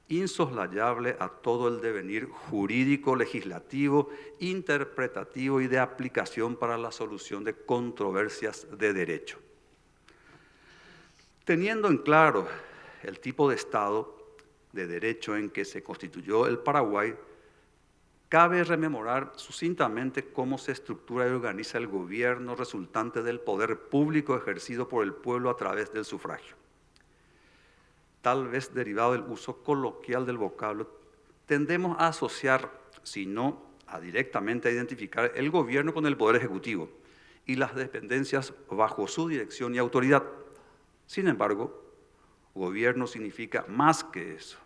insoslayable a todo el devenir jurídico, legislativo, interpretativo y de aplicación para la solución de controversias de derecho. Teniendo en claro el tipo de Estado de derecho en que se constituyó el Paraguay, cabe rememorar sucintamente cómo se estructura y organiza el gobierno resultante del poder público ejercido por el pueblo a través del sufragio. Tal vez derivado del uso coloquial del vocablo, tendemos a asociar, si no directamente a identificar, el gobierno con el poder ejecutivo y las dependencias bajo su dirección y autoridad. Sin embargo, gobierno significa más que eso,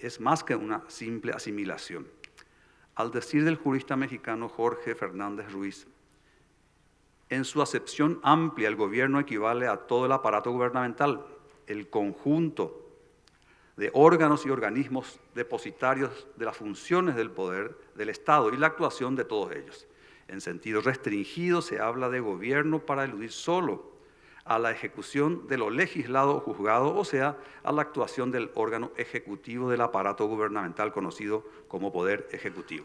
es más que una simple asimilación. Al decir del jurista mexicano Jorge Fernández Ruiz, en su acepción amplia el gobierno equivale a todo el aparato gubernamental, el conjunto de órganos y organismos depositarios de las funciones del poder del Estado y la actuación de todos ellos. En sentido restringido se habla de gobierno para eludir solo a la ejecución de lo legislado o juzgado, o sea, a la actuación del órgano ejecutivo del aparato gubernamental conocido como Poder Ejecutivo.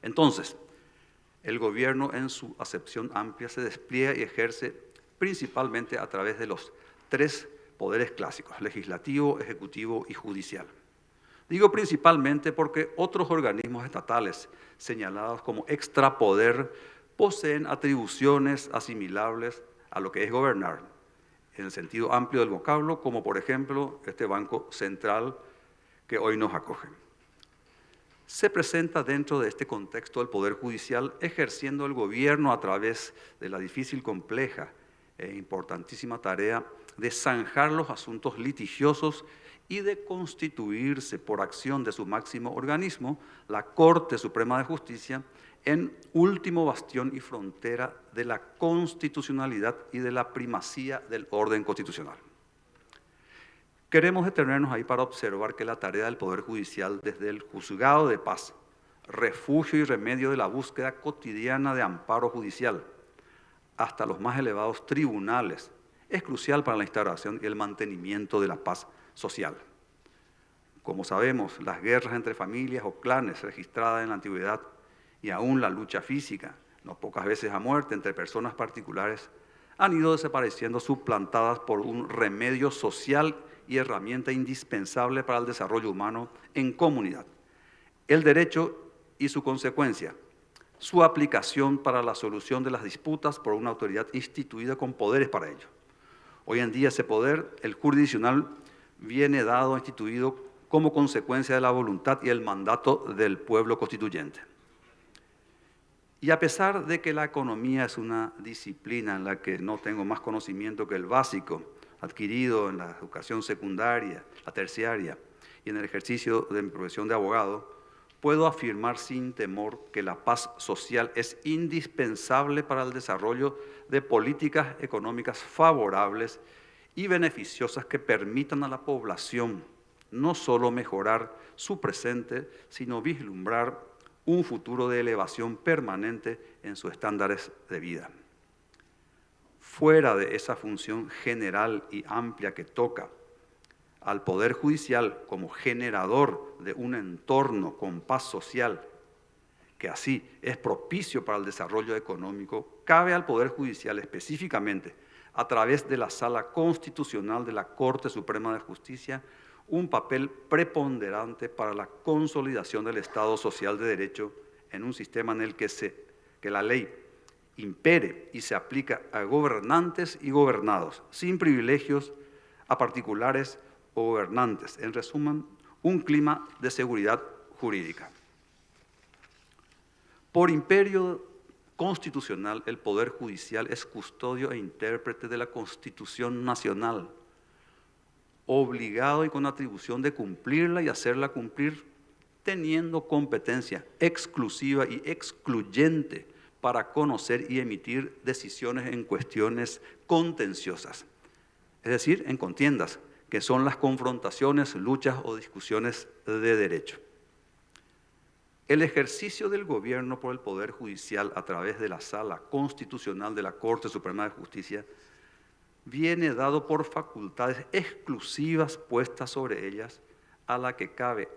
Entonces, el gobierno en su acepción amplia se despliega y ejerce principalmente a través de los tres poderes clásicos: legislativo, ejecutivo y judicial. Digo principalmente porque otros organismos estatales, señalados como extrapoder, poseen atribuciones asimilables a lo que es gobernar, en el sentido amplio del vocablo, como por ejemplo este Banco Central que hoy nos acoge. Se presenta dentro de este contexto el Poder Judicial ejerciendo el gobierno a través de la difícil, compleja e importantísima tarea de zanjar los asuntos litigiosos y de constituirse por acción de su máximo organismo, la Corte Suprema de Justicia, en último bastión y frontera de la constitucionalidad y de la primacía del orden constitucional. Queremos detenernos ahí para observar que la tarea del Poder Judicial, desde el juzgado de paz, refugio y remedio de la búsqueda cotidiana de amparo judicial, hasta los más elevados tribunales, es crucial para la instauración y el mantenimiento de la paz social. Como sabemos, las guerras entre familias o clanes registradas en la antigüedad y aún la lucha física, no pocas veces a muerte, entre personas particulares, han ido desapareciendo, suplantadas por un remedio social y herramienta indispensable para el desarrollo humano en comunidad: el derecho y su consecuencia, su aplicación para la solución de las disputas por una autoridad instituida con poderes para ello. Hoy en día ese poder, el jurisdiccional, viene dado, instituido como consecuencia de la voluntad y el mandato del pueblo constituyente. Y a pesar de que la economía es una disciplina en la que no tengo más conocimiento que el básico, adquirido en la educación secundaria, la terciaria y en el ejercicio de mi profesión de abogado, puedo afirmar sin temor que la paz social es indispensable para el desarrollo de políticas económicas favorables y beneficiosas que permitan a la población no solo mejorar su presente, sino vislumbrar un futuro de elevación permanente en sus estándares de vida. Fuera de esa función general y amplia que toca al Poder Judicial como generador de un entorno con paz social, que así es propicio para el desarrollo económico, cabe al Poder Judicial específicamente, a través de la Sala Constitucional de la Corte Suprema de Justicia, un papel preponderante para la consolidación del Estado social de derecho en un sistema en el que la ley impere y se aplica a gobernantes y gobernados, sin privilegios a particulares o gobernantes. En resumen, un clima de seguridad jurídica. Por imperio constitucional, el Poder Judicial es custodio e intérprete de la Constitución Nacional, obligado y con atribución de cumplirla y hacerla cumplir, teniendo competencia exclusiva y excluyente para conocer y emitir decisiones en cuestiones contenciosas, es decir, en contiendas, que son las confrontaciones, luchas o discusiones de derecho. El ejercicio del gobierno por el Poder Judicial a través de la Sala Constitucional de la Corte Suprema de Justicia viene dado por facultades exclusivas puestas sobre ellas, a la que cabe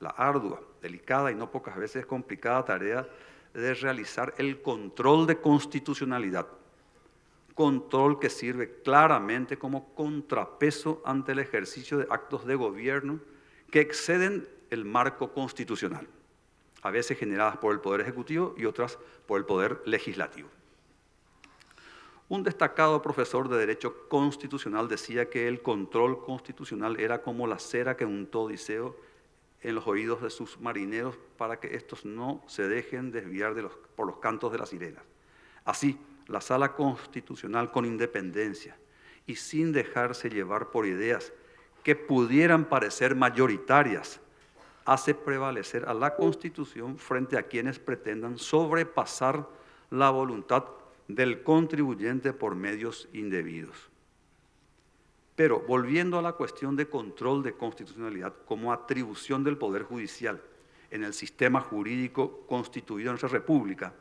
la ardua, delicada y no pocas veces complicada tarea de realizar el control de constitucionalidad, control que sirve claramente como contrapeso ante el ejercicio de actos de gobierno que exceden el marco constitucional, a veces generadas por el Poder Ejecutivo y otras por el Poder Legislativo. Un destacado profesor de Derecho Constitucional decía que el control constitucional era como la cera que untó Odiseo en los oídos de sus marineros para que estos no se dejen desviar por los cantos de las sirenas. Así, la Sala Constitucional, con independencia y sin dejarse llevar por ideas que pudieran parecer mayoritarias, hace prevalecer a la Constitución frente a quienes pretendan sobrepasar la voluntad del contribuyente por medios indebidos. Pero volviendo a la cuestión de control de constitucionalidad como atribución del Poder Judicial en el sistema jurídico constituido en nuestra República,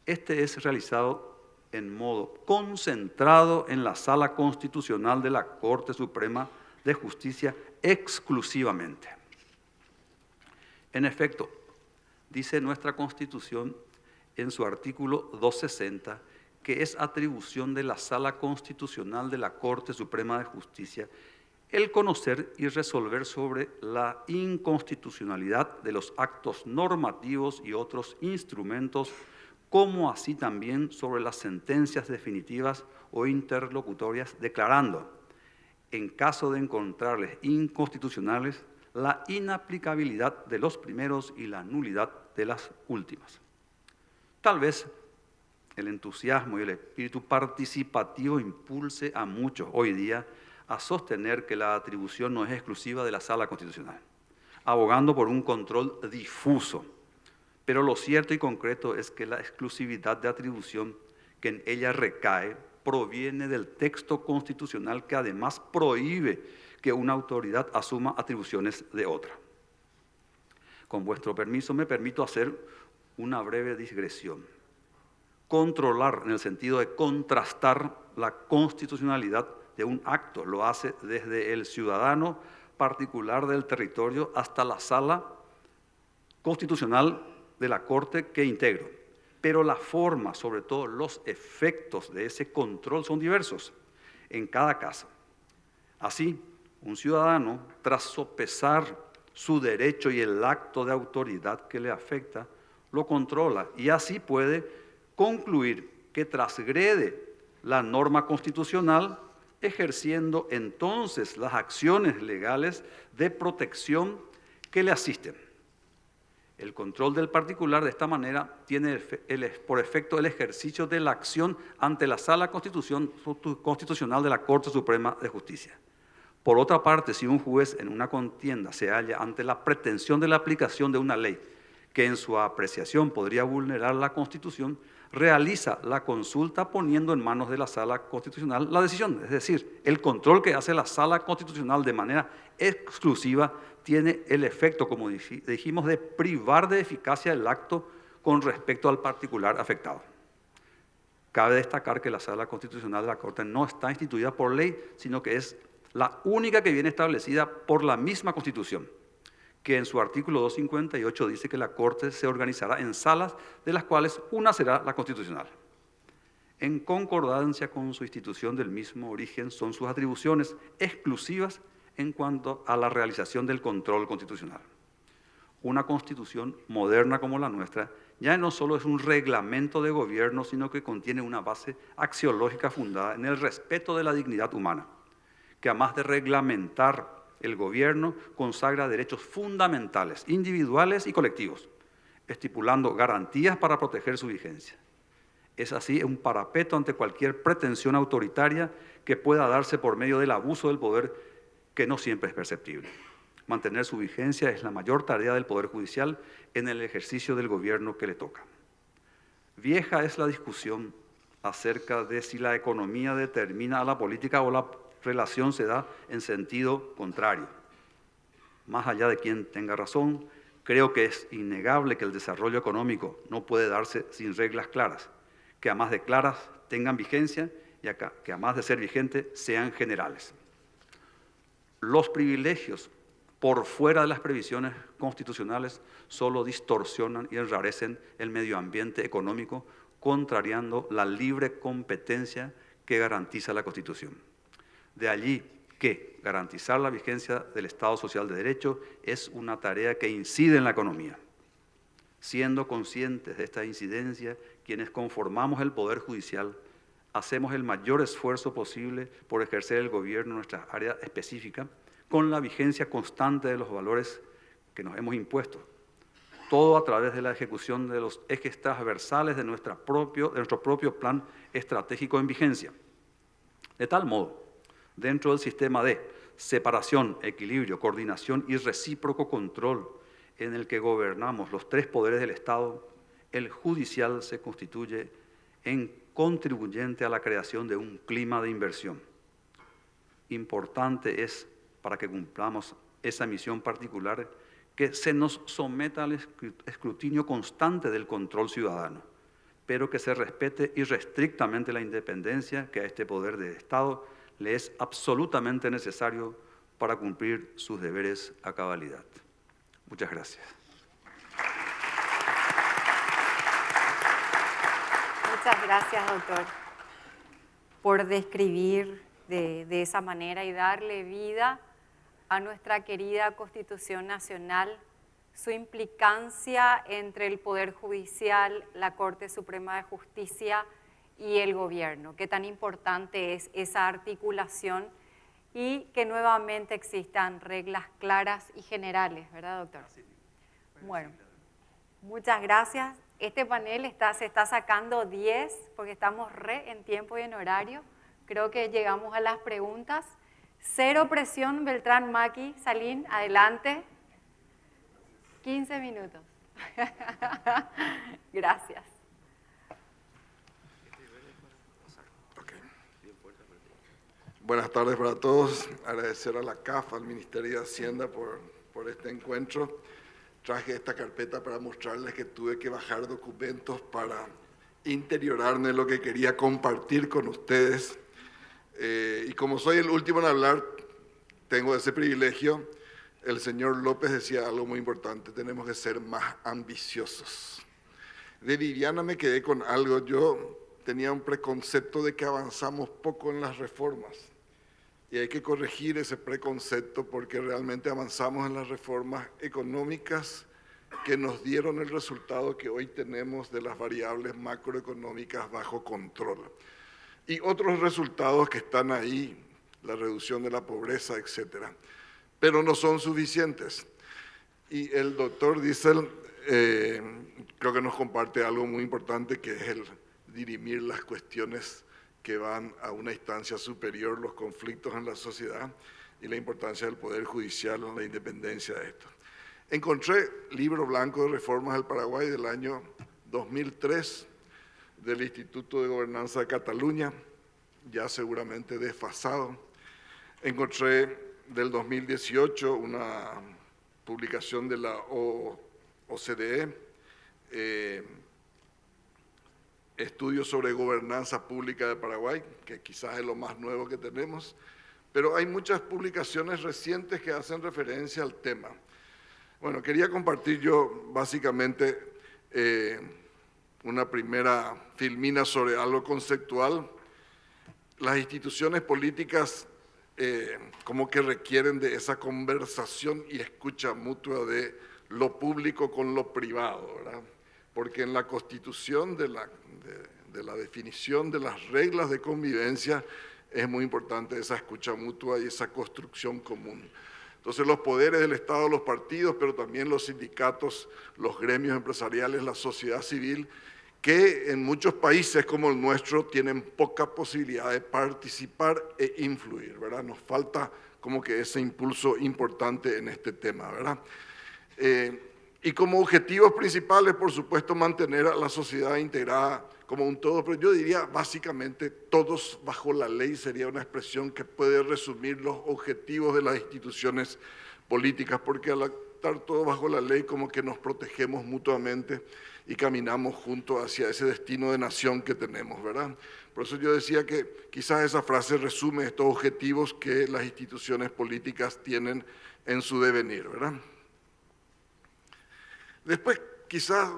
este es realizado en modo concentrado en la Sala Constitucional de la Corte Suprema de Justicia exclusivamente. En efecto, dice nuestra Constitución en su artículo 260, que es atribución de la Sala Constitucional de la Corte Suprema de Justicia el conocer y resolver sobre la inconstitucionalidad de los actos normativos y otros instrumentos, como así también sobre las sentencias definitivas o interlocutorias, declarando, en caso de encontrarles inconstitucionales, la inaplicabilidad de los primeros y la nulidad de las últimas. Tal vez el entusiasmo y el espíritu participativo impulse a muchos hoy día a sostener que la atribución no es exclusiva de la Sala Constitucional, abogando por un control difuso. Pero lo cierto y concreto es que la exclusividad de atribución que en ella recae proviene del texto constitucional, que además prohíbe que una autoridad asuma atribuciones de otra. Con vuestro permiso, me permito hacer una breve digresión. Controlar, en el sentido de contrastar la constitucionalidad de un acto, lo hace desde el ciudadano particular del territorio hasta la Sala Constitucional de la Corte que integro. Pero la forma, sobre todo los efectos de ese control son diversos en cada caso. Así, un ciudadano, tras sopesar su derecho y el acto de autoridad que le afecta, lo controla y así puede concluir que transgrede la norma constitucional, ejerciendo entonces las acciones legales de protección que le asisten. El control del particular de esta manera tiene por efecto el ejercicio de la acción ante la Sala Constitucional de la Corte Suprema de Justicia. Por otra parte, si un juez en una contienda se halla ante la pretensión de la aplicación de una ley que en su apreciación podría vulnerar la Constitución, realiza la consulta poniendo en manos de la Sala Constitucional la decisión. Es decir, el control que hace la Sala Constitucional de manera exclusiva tiene el efecto, como dijimos, de privar de eficacia el acto con respecto al particular afectado. Cabe destacar que la Sala Constitucional de la Corte no está instituida por ley, sino que es la única que viene establecida por la misma Constitución, que en su artículo 258 dice que la Corte se organizará en salas, de las cuales una será la constitucional. En concordancia con su institución del mismo origen son sus atribuciones exclusivas en cuanto a la realización del control constitucional. Una constitución moderna como la nuestra ya no solo es un reglamento de gobierno, sino que contiene una base axiológica fundada en el respeto de la dignidad humana, que además de reglamentar el gobierno, consagra derechos fundamentales, individuales y colectivos, estipulando garantías para proteger su vigencia. Es así un parapeto ante cualquier pretensión autoritaria que pueda darse por medio del abuso del poder, que no siempre es perceptible. Mantener su vigencia es la mayor tarea del Poder Judicial en el ejercicio del gobierno que le toca. Vieja es la discusión acerca de si la economía determina a la política o la relación se da en sentido contrario. Más allá de quien tenga razón, creo que es innegable que el desarrollo económico no puede darse sin reglas claras, que además de claras tengan vigencia y que además de ser vigentes sean generales. Los privilegios por fuera de las previsiones constitucionales solo distorsionan y enrarecen el medio ambiente económico, contrariando la libre competencia que garantiza la Constitución. De allí que garantizar la vigencia del Estado Social de Derecho es una tarea que incide en la economía. Siendo conscientes de esta incidencia, quienes conformamos el Poder Judicial, hacemos el mayor esfuerzo posible por ejercer el gobierno en nuestra área específica, con la vigencia constante de los valores que nos hemos impuesto. Todo a través de la ejecución de los ejes transversales de nuestro propio plan estratégico en vigencia. De tal modo, dentro del sistema de separación, equilibrio, coordinación y recíproco control en el que gobernamos los tres poderes del Estado, el judicial se constituye en contribuyente a la creación de un clima de inversión. Importante es, para que cumplamos esa misión particular, que se nos someta al escrutinio constante del control ciudadano, pero que se respete irrestrictamente la independencia que a este poder del Estado le es absolutamente necesario para cumplir sus deberes a cabalidad. Muchas gracias. Muchas gracias, doctor, por describir de esa manera y darle vida a nuestra querida Constitución Nacional, su implicancia entre el Poder Judicial, la Corte Suprema de Justicia y el Gobierno, qué tan importante es esa articulación y que nuevamente existan reglas claras y generales, ¿verdad, doctor? Bueno, muchas gracias. Este panel se está sacando 10 porque estamos en tiempo y en horario. Creo que llegamos a las preguntas. Cero presión, Beltrán, Maki, Salín, adelante. 15 minutos. Gracias. Okay. Buenas tardes para todos. Agradecer a la CAF, al Ministerio de Hacienda por este encuentro. Traje esta carpeta para mostrarles que tuve que bajar documentos para interiorarme en lo que quería compartir con ustedes. Y como soy el último en hablar, tengo ese privilegio. El señor López decía algo muy importante: tenemos que ser más ambiciosos. De Viviana me quedé con algo. Yo tenía un preconcepto de que avanzamos poco en las reformas. Y hay que corregir ese preconcepto porque realmente avanzamos en las reformas económicas que nos dieron el resultado que hoy tenemos de las variables macroeconómicas bajo control. Y otros resultados que están ahí, la reducción de la pobreza, etcétera, pero no son suficientes. Y el doctor Diesel creo que nos comparte algo muy importante, que es el dirimir las cuestiones que van a una instancia superior, los conflictos en la sociedad y la importancia del Poder Judicial en la independencia de esto. Encontré Libro Blanco de Reformas del Paraguay del año 2003, del Instituto de Gobernanza de Cataluña, ya seguramente desfasado. Encontré del 2018 una publicación de la OCDE, Estudios sobre Gobernanza Pública de Paraguay, que quizás es lo más nuevo que tenemos, pero hay muchas publicaciones recientes que hacen referencia al tema. Bueno, quería compartir yo básicamente una primera filmina sobre algo conceptual. Las instituciones políticas como que requieren de esa conversación y escucha mutua de lo público con lo privado, ¿verdad? Porque en la constitución de la definición de las reglas de convivencia es muy importante esa escucha mutua y esa construcción común. Entonces los poderes del Estado, los partidos, pero también los sindicatos, los gremios empresariales, la sociedad civil, que en muchos países como el nuestro tienen poca posibilidad de participar e influir, ¿verdad? Nos falta como que ese impulso importante en este tema, ¿verdad? Y como objetivos principales, por supuesto, mantener a la sociedad integrada como un todo, pero yo diría básicamente todos bajo la ley sería una expresión que puede resumir los objetivos de las instituciones políticas, porque al estar todos bajo la ley como que nos protegemos mutuamente y caminamos juntos hacia ese destino de nación que tenemos, ¿verdad? Por eso yo decía que quizás esa frase resume estos objetivos que las instituciones políticas tienen en su devenir, ¿verdad? Después, quizás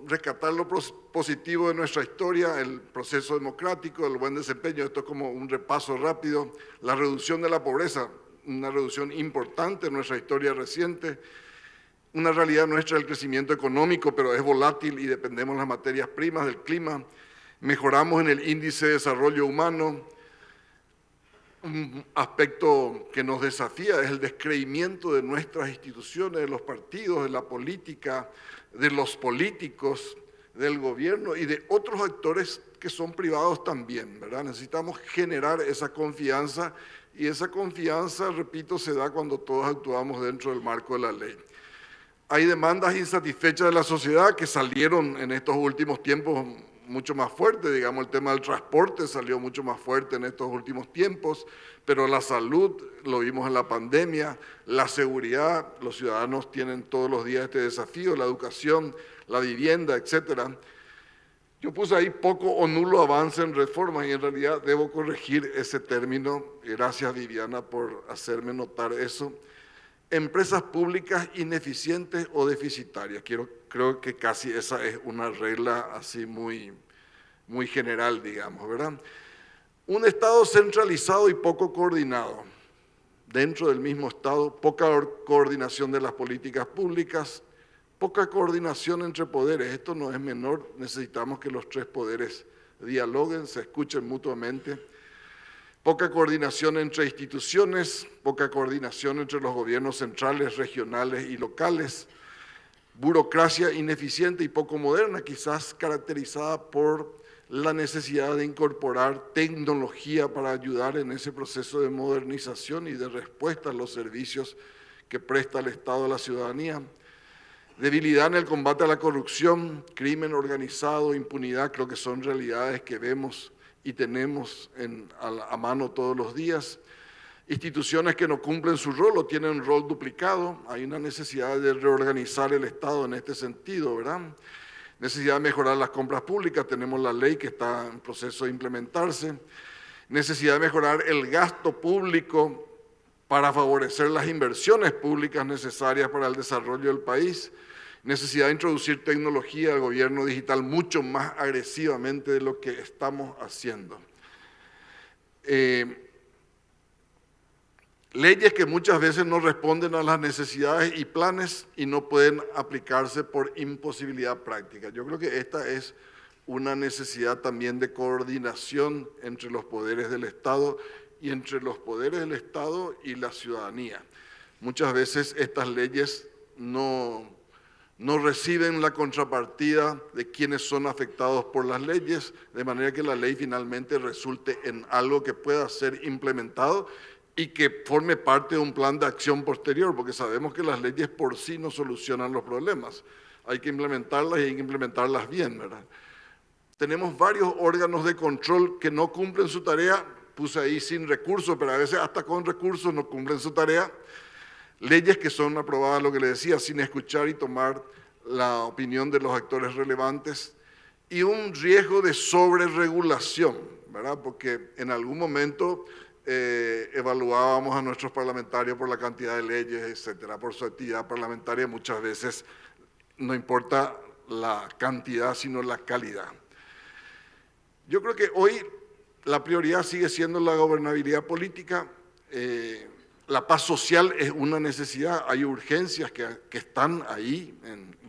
rescatar lo positivo de nuestra historia, el proceso democrático, el buen desempeño. Esto es como un repaso rápido. La reducción de la pobreza, una reducción importante en nuestra historia reciente. Una realidad nuestra el crecimiento económico, pero es volátil y dependemos de las materias primas, del clima. Mejoramos en el índice de desarrollo humano. Un aspecto que nos desafía es el descreimiento de nuestras instituciones, de los partidos, de la política, de los políticos, del gobierno y de otros actores que son privados también, ¿verdad? Necesitamos generar esa confianza y esa confianza, repito, se da cuando todos actuamos dentro del marco de la ley. Hay demandas insatisfechas de la sociedad que salieron en estos últimos tiempos mucho más fuerte, digamos, el tema del transporte salió mucho más fuerte en estos últimos tiempos, pero la salud, lo vimos en la pandemia, la seguridad, los ciudadanos tienen todos los días este desafío, la educación, la vivienda, etcétera. Yo puse ahí poco o nulo avance en reformas y en realidad debo corregir ese término. Gracias, Viviana, por hacerme notar eso. Empresas públicas ineficientes o deficitarias. Creo que casi esa es una regla así muy general, digamos, ¿verdad? Un Estado centralizado y poco coordinado. Dentro del mismo Estado, poca coordinación de las políticas públicas, poca coordinación entre poderes. Esto no es menor, necesitamos que los tres poderes dialoguen, se escuchen mutuamente. Poca coordinación entre instituciones, poca coordinación entre los gobiernos centrales, regionales y locales, burocracia ineficiente y poco moderna, quizás caracterizada por la necesidad de incorporar tecnología para ayudar en ese proceso de modernización y de respuesta a los servicios que presta el Estado a la ciudadanía. Debilidad en el combate a la corrupción, crimen organizado, impunidad, creo que son realidades que vemos y tenemos a mano todos los días. Instituciones que no cumplen su rol o tienen un rol duplicado, hay una necesidad de reorganizar el Estado en este sentido, ¿verdad? Necesidad de mejorar las compras públicas, tenemos la ley que está en proceso de implementarse. Necesidad de mejorar el gasto público para favorecer las inversiones públicas necesarias para el desarrollo del país. Necesidad de introducir tecnología al gobierno digital mucho más agresivamente de lo que estamos haciendo. Leyes que muchas veces no responden a las necesidades y planes y no pueden aplicarse por imposibilidad práctica. Yo creo que esta es una necesidad también de coordinación entre los poderes del Estado y entre los poderes del Estado y la ciudadanía. Muchas veces estas leyes no reciben la contrapartida de quienes son afectados por las leyes, de manera que la ley finalmente resulte en algo que pueda ser implementado y que forme parte de un plan de acción posterior, porque sabemos que las leyes por sí no solucionan los problemas. Hay que implementarlas y hay que implementarlas bien, ¿verdad? Tenemos varios órganos de control que no cumplen su tarea, puse ahí sin recursos, pero a veces hasta con recursos no cumplen su tarea. Leyes que son aprobadas, lo que le decía, sin escuchar y tomar la opinión de los actores relevantes, y un riesgo de sobreregulación, ¿verdad? Porque en algún momento evaluábamos a nuestros parlamentarios por la cantidad de leyes, etcétera, por su actividad parlamentaria. Muchas veces no importa la cantidad, sino la calidad. Yo creo que hoy la prioridad sigue siendo la gobernabilidad política. La paz social es una necesidad, hay urgencias que están ahí,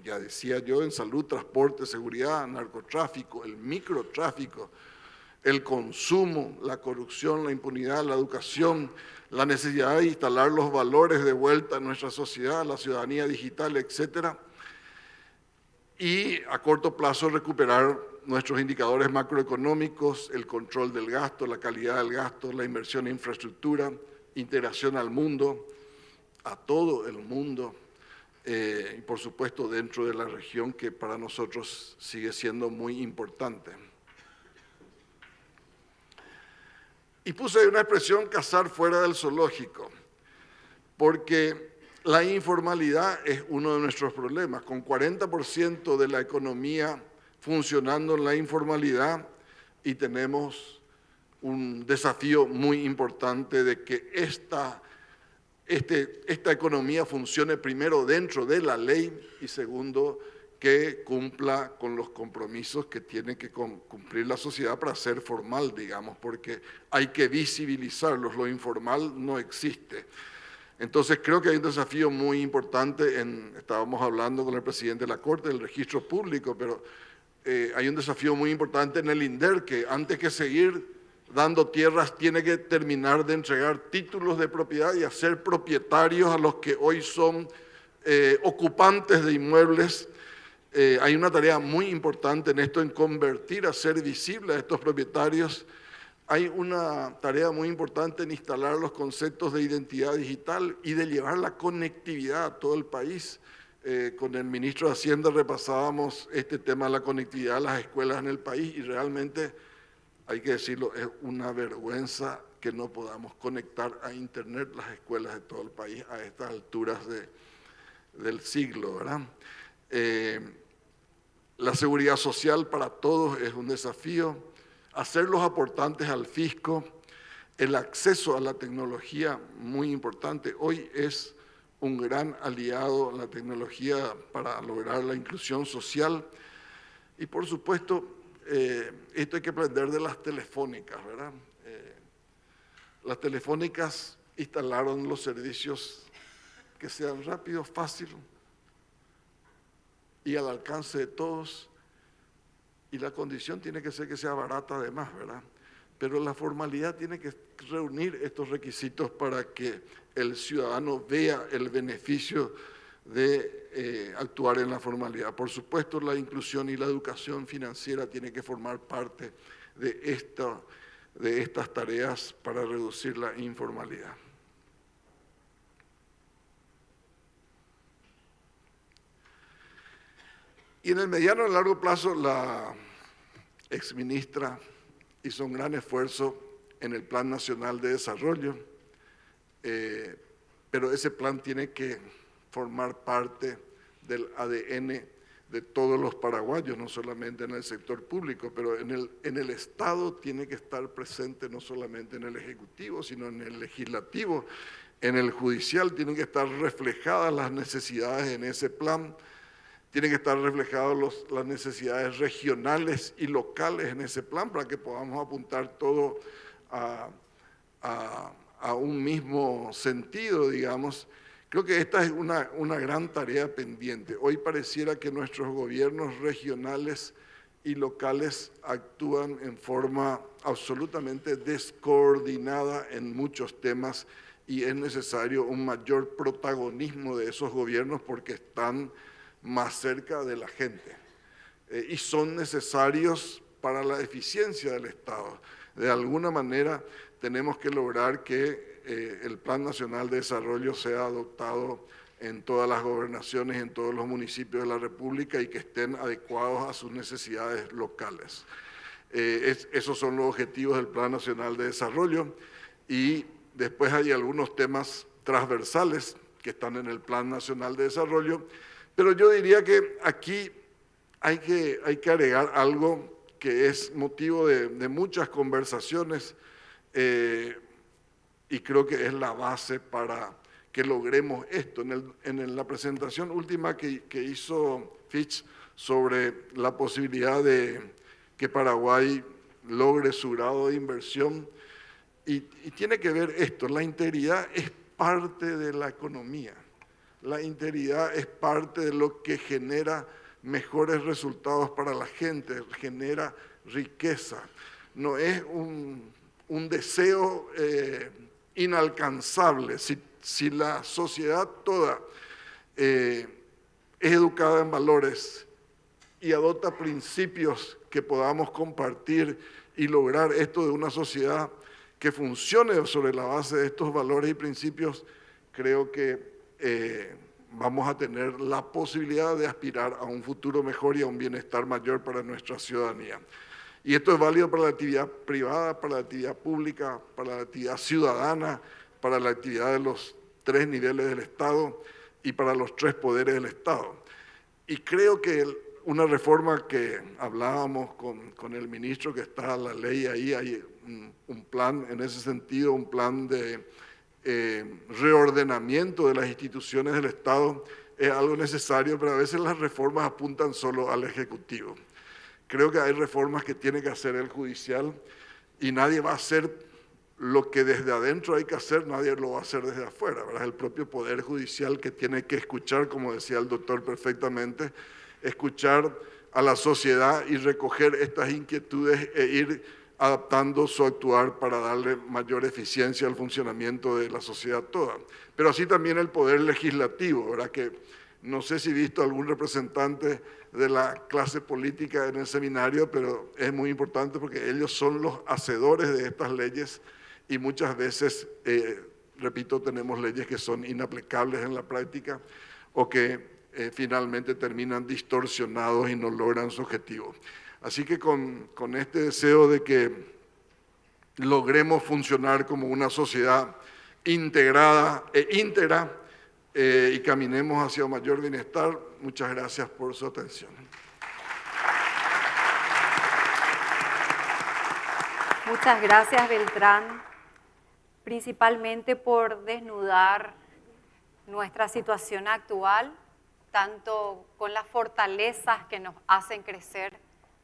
ya decía yo, en salud, transporte, seguridad, narcotráfico, el microtráfico, el consumo, la corrupción, la impunidad, la educación, la necesidad de instalar los valores de vuelta en nuestra sociedad, la ciudadanía digital, etcétera. Y a corto plazo recuperar nuestros indicadores macroeconómicos, el control del gasto, la calidad del gasto, la inversión en infraestructura, integración al mundo, a todo el mundo, y por supuesto dentro de la región, que para nosotros sigue siendo muy importante. Y puse ahí una expresión, cazar fuera del zoológico, porque la informalidad es uno de nuestros problemas. Con 40% de la economía funcionando en la informalidad, y tenemos un desafío muy importante de que esta economía funcione primero dentro de la ley y segundo, que cumpla con los compromisos que tiene que cumplir la sociedad para ser formal, digamos, porque hay que visibilizarlos, lo informal no existe. Entonces creo que hay un desafío muy importante, estábamos hablando con el presidente de la Corte del registro público, pero hay un desafío muy importante en el INDER, que antes que seguir dando tierras tiene que terminar de entregar títulos de propiedad y hacer propietarios a los que hoy son ocupantes de inmuebles. Hay una tarea muy importante en esto, en convertir, hacer visibles a estos propietarios. Hay una tarea muy importante en instalar los conceptos de identidad digital y de llevar la conectividad a todo el país. Con el ministro de Hacienda repasábamos este tema de la conectividad a las escuelas en el país y realmente, hay que decirlo, es una vergüenza que no podamos conectar a Internet las escuelas de todo el país a estas alturas del siglo, ¿verdad? La seguridad social para todos es un desafío, hacer los aportantes al fisco, el acceso a la tecnología, muy importante. Hoy es un gran aliado la tecnología para lograr la inclusión social. Y por supuesto, esto hay que aprender de las telefónicas, ¿verdad? Las telefónicas instalaron los servicios que sean rápidos, fáciles y al alcance de todos, y la condición tiene que ser que sea barata además, ¿verdad? Pero la formalidad tiene que reunir estos requisitos para que el ciudadano vea el beneficio de actuar en la formalidad. Por supuesto, la inclusión y la educación financiera tiene que formar parte de estas tareas para reducir la informalidad. Y en el mediano y largo plazo, la exministra hizo un gran esfuerzo en el Plan Nacional de Desarrollo, pero ese plan tiene que formar parte del ADN de todos los paraguayos, no solamente en el sector público, pero en el Estado tiene que estar presente no solamente en el Ejecutivo, sino en el Legislativo, en el Judicial, tienen que estar reflejadas las necesidades en ese plan. Tienen que estar reflejadas las necesidades regionales y locales en ese plan para que podamos apuntar todo a un mismo sentido, digamos. Creo que esta es una gran tarea pendiente. Hoy pareciera que nuestros gobiernos regionales y locales actúan en forma absolutamente descoordinada en muchos temas y es necesario un mayor protagonismo de esos gobiernos porque están más cerca de la gente y son necesarios para la eficiencia del Estado. De alguna manera tenemos que lograr que el Plan Nacional de Desarrollo sea adoptado en todas las gobernaciones, en todos los municipios de la República y que estén adecuados a sus necesidades locales. Esos son los objetivos del Plan Nacional de Desarrollo y después hay algunos temas transversales que están en el Plan Nacional de Desarrollo. Pero yo diría que aquí hay que agregar algo que es motivo de muchas conversaciones y creo que es la base para que logremos esto. En la presentación última que hizo Fitch sobre la posibilidad de que Paraguay logre su grado de inversión, y tiene que ver esto, la integridad es parte de la economía. La integridad es parte de lo que genera mejores resultados para la gente, genera riqueza. No es un deseo inalcanzable. Si la sociedad toda es educada en valores y adopta principios que podamos compartir y lograr esto de una sociedad que funcione sobre la base de estos valores y principios, creo que vamos a tener la posibilidad de aspirar a un futuro mejor y a un bienestar mayor para nuestra ciudadanía. Y esto es válido para la actividad privada, para la actividad pública, para la actividad ciudadana, para la actividad de los 3 niveles del Estado y para los 3 poderes del Estado. Y creo que una reforma que hablábamos con el ministro, que está la ley ahí, hay un plan en ese sentido, un plan de reordenamiento de las instituciones del Estado, es algo necesario, pero a veces las reformas apuntan solo al Ejecutivo. Creo que hay reformas que tiene que hacer el judicial y nadie va a hacer lo que desde adentro hay que hacer, nadie lo va a hacer desde afuera, ¿verdad? Es el propio Poder Judicial que tiene que escuchar, como decía el doctor perfectamente, escuchar a la sociedad y recoger estas inquietudes e ir adaptando su actuar para darle mayor eficiencia al funcionamiento de la sociedad toda. Pero así también el Poder Legislativo, ¿verdad? Que no sé si he visto algún representante de la clase política en el seminario, pero es muy importante porque ellos son los hacedores de estas leyes y muchas veces, repito, tenemos leyes que son inaplicables en la práctica o que finalmente terminan distorsionados y no logran su objetivo. Así que con este deseo de que logremos funcionar como una sociedad integrada e íntegra y caminemos hacia un mayor bienestar, muchas gracias por su atención. Muchas gracias, Beltrán, principalmente por desnudar nuestra situación actual, tanto con las fortalezas que nos hacen crecer,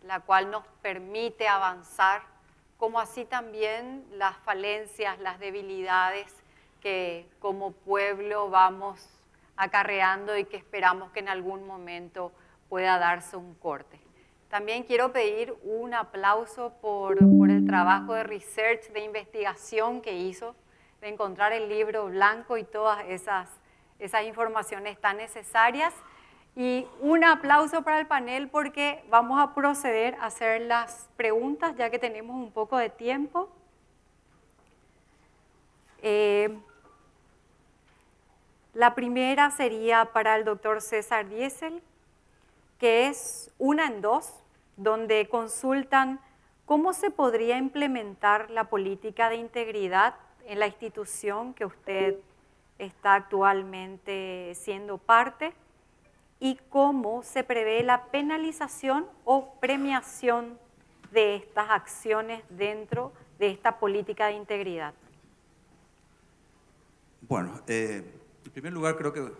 la cual nos permite avanzar, como así también las falencias, las debilidades que como pueblo vamos acarreando y que esperamos que en algún momento pueda darse un corte. También quiero pedir un aplauso por el trabajo de research, de investigación que hizo, de encontrar el libro blanco y todas esas informaciones tan necesarias. Y un aplauso para el panel porque vamos a proceder a hacer las preguntas ya que tenemos un poco de tiempo. La primera sería para el doctor César Diesel, que es una en dos, donde consultan cómo se podría implementar la política de integridad en la institución que usted está actualmente siendo parte y cómo se prevé la penalización o premiación de estas acciones dentro de esta política de integridad. Bueno, en primer lugar creo que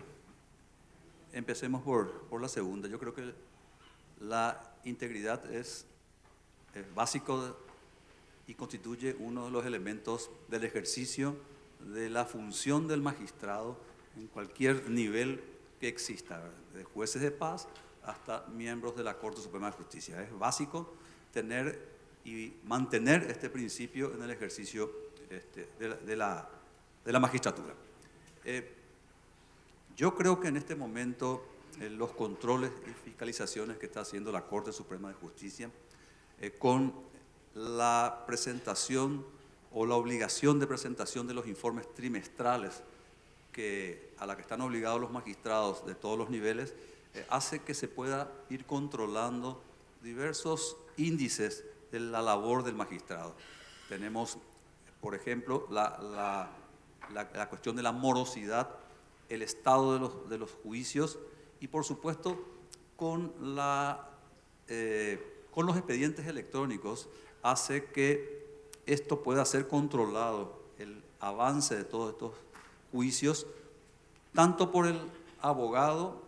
empecemos por la segunda. Yo creo que la integridad es básico y constituye uno de los elementos del ejercicio de la función del magistrado en cualquier nivel que exista, ¿verdad? De jueces de paz hasta miembros de la Corte Suprema de Justicia. Es básico tener y mantener este principio en el ejercicio de la magistratura. Yo creo que en este momento los controles y fiscalizaciones que está haciendo la Corte Suprema de Justicia con la presentación o la obligación de presentación de los informes trimestrales a la que están obligados los magistrados de todos los niveles, hace que se pueda ir controlando diversos índices de la labor del magistrado. Tenemos, por ejemplo, la cuestión de la morosidad, el estado de los juicios y, por supuesto, con los expedientes electrónicos hace que esto pueda ser controlado, el avance de todos estos juicios, tanto por el abogado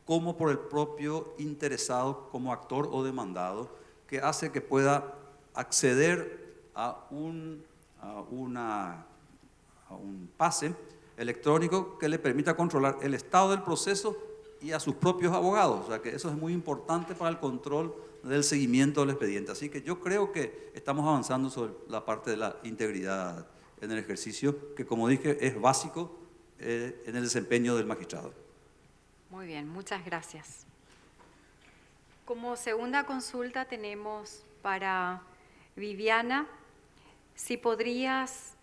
como por el propio interesado como actor o demandado, que hace que pueda acceder a un pase electrónico que le permita controlar el estado del proceso y a sus propios abogados. O sea que eso es muy importante para el control del seguimiento del expediente. Así que yo creo que estamos avanzando sobre la parte de la integridad en el ejercicio, que como dije es básico en el desempeño del magistrado. Muy bien, muchas gracias. Como segunda consulta tenemos para Viviana, si podrías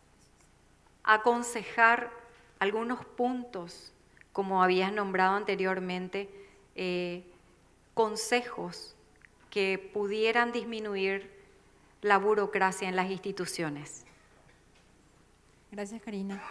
aconsejar algunos puntos, como habías nombrado anteriormente, consejos que pudieran disminuir la burocracia en las instituciones. Gracias, Karina.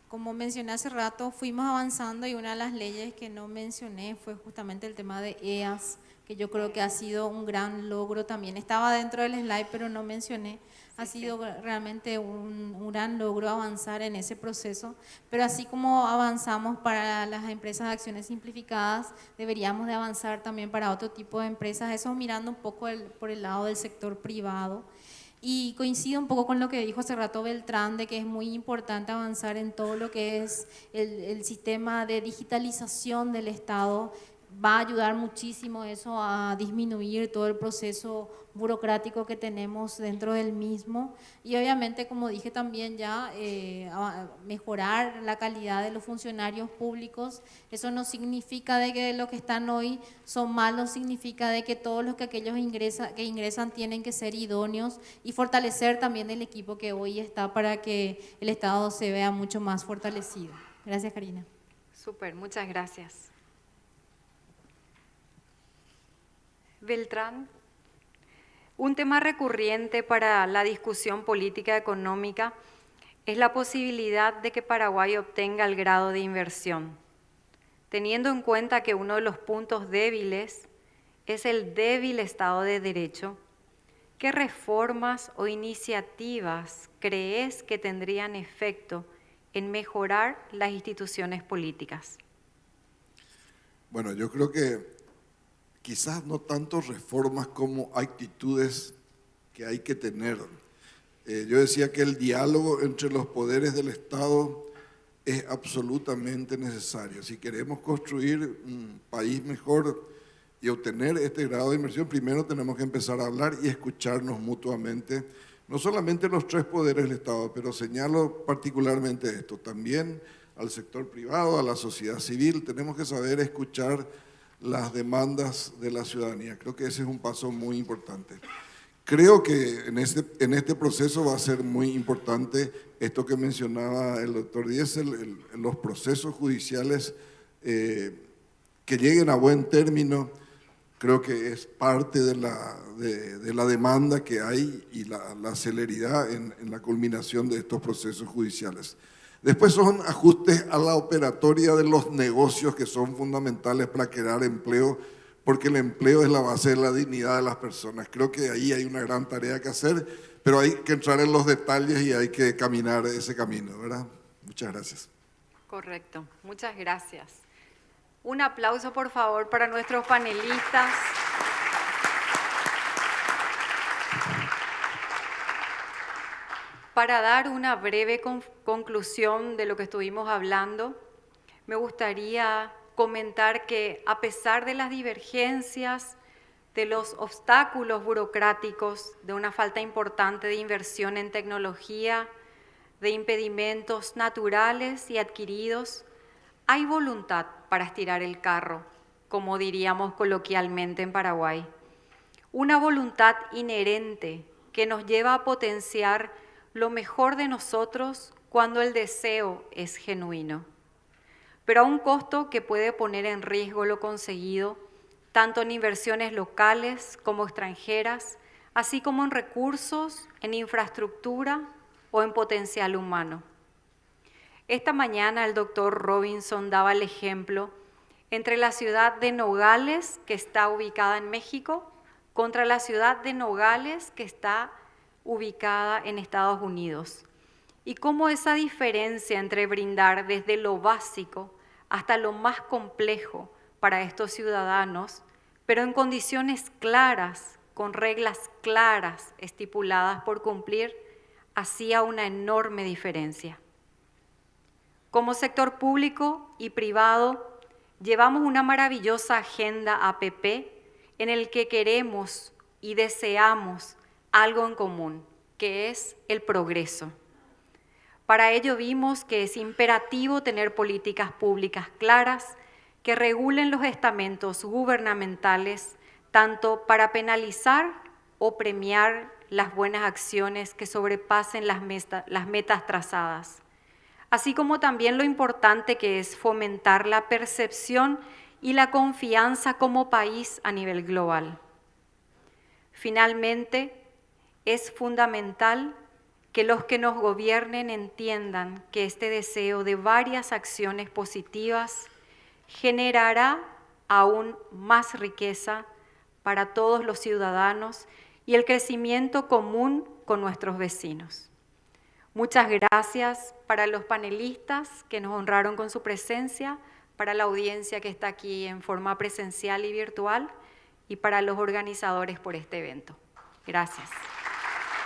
Como mencioné hace rato, fuimos avanzando y una de las leyes que no mencioné fue justamente el tema de EAS, que yo creo que ha sido un gran logro también. Estaba dentro del slide, pero no mencioné. Ha sido realmente un gran logro avanzar en ese proceso, pero así como avanzamos para las empresas de acciones simplificadas, deberíamos de avanzar también para otro tipo de empresas, eso mirando un poco por el lado del sector privado. Y coincido un poco con lo que dijo hace rato Beltrán, de que es muy importante avanzar en todo lo que es el sistema de digitalización del Estado. Va a ayudar muchísimo eso a disminuir todo el proceso burocrático que tenemos dentro del mismo y obviamente, como dije también ya, a mejorar la calidad de los funcionarios públicos. Eso no significa de que los que están hoy son malos, significa de que todos los que que ingresan tienen que ser idóneos y fortalecer también el equipo que hoy está para que el Estado se vea mucho más fortalecido. Gracias, Karina. Súper, muchas gracias. Beltrán, un tema recurrente para la discusión política económica es la posibilidad de que Paraguay obtenga el grado de inversión, teniendo en cuenta que uno de los puntos débiles es el débil Estado de Derecho. ¿Qué reformas o iniciativas crees que tendrían efecto en mejorar las instituciones políticas? Bueno, yo creo que quizás no tanto reformas como actitudes que hay que tener. Yo decía que el diálogo entre los poderes del Estado es absolutamente necesario. Si queremos construir un país mejor y obtener este grado de inversión, primero tenemos que empezar a hablar y escucharnos mutuamente, no solamente los tres poderes del Estado, pero señalo particularmente esto, también al sector privado, a la sociedad civil. Tenemos que saber escuchar las demandas de la ciudadanía. Creo que ese es un paso muy importante. Creo que en este proceso va a ser muy importante esto que mencionaba el doctor Diesel, los procesos judiciales que lleguen a buen término. Creo que es parte de la demanda que hay y la celeridad en la culminación de estos procesos judiciales. Después son ajustes a la operatoria de los negocios que son fundamentales para crear empleo, porque el empleo es la base de la dignidad de las personas. Creo que ahí hay una gran tarea que hacer, pero hay que entrar en los detalles y hay que caminar ese camino, ¿verdad? Muchas gracias. Correcto, muchas gracias. Un aplauso, por favor, para nuestros panelistas. Para dar una breve conclusión de lo que estuvimos hablando, me gustaría comentar que a pesar de las divergencias, de los obstáculos burocráticos, de una falta importante de inversión en tecnología, de impedimentos naturales y adquiridos, hay voluntad para estirar el carro, como diríamos coloquialmente en Paraguay. Una voluntad inherente que nos lleva a potenciar lo mejor de nosotros cuando el deseo es genuino, pero a un costo que puede poner en riesgo lo conseguido, tanto en inversiones locales como extranjeras, así como en recursos, en infraestructura o en potencial humano. Esta mañana el doctor Robinson daba el ejemplo entre la ciudad de Nogales, que está ubicada en México, contra la ciudad de Nogales, que está ubicada en Estados Unidos, y cómo esa diferencia entre brindar desde lo básico hasta lo más complejo para estos ciudadanos, pero en condiciones claras, con reglas claras estipuladas por cumplir, hacía una enorme diferencia. Como sector público y privado, llevamos una maravillosa agenda APP en el que queremos y deseamos algo en común, que es el progreso. Para ello vimos que es imperativo tener políticas públicas claras que regulen los estamentos gubernamentales, tanto para penalizar o premiar las buenas acciones que sobrepasen las metas trazadas, así como también lo importante que es fomentar la percepción y la confianza como país a nivel global. Finalmente, es fundamental que los que nos gobiernen entiendan que este deseo de varias acciones positivas generará aún más riqueza para todos los ciudadanos y el crecimiento común con nuestros vecinos. Muchas gracias para los panelistas que nos honraron con su presencia, para la audiencia que está aquí en forma presencial y virtual y para los organizadores por este evento. Gracias.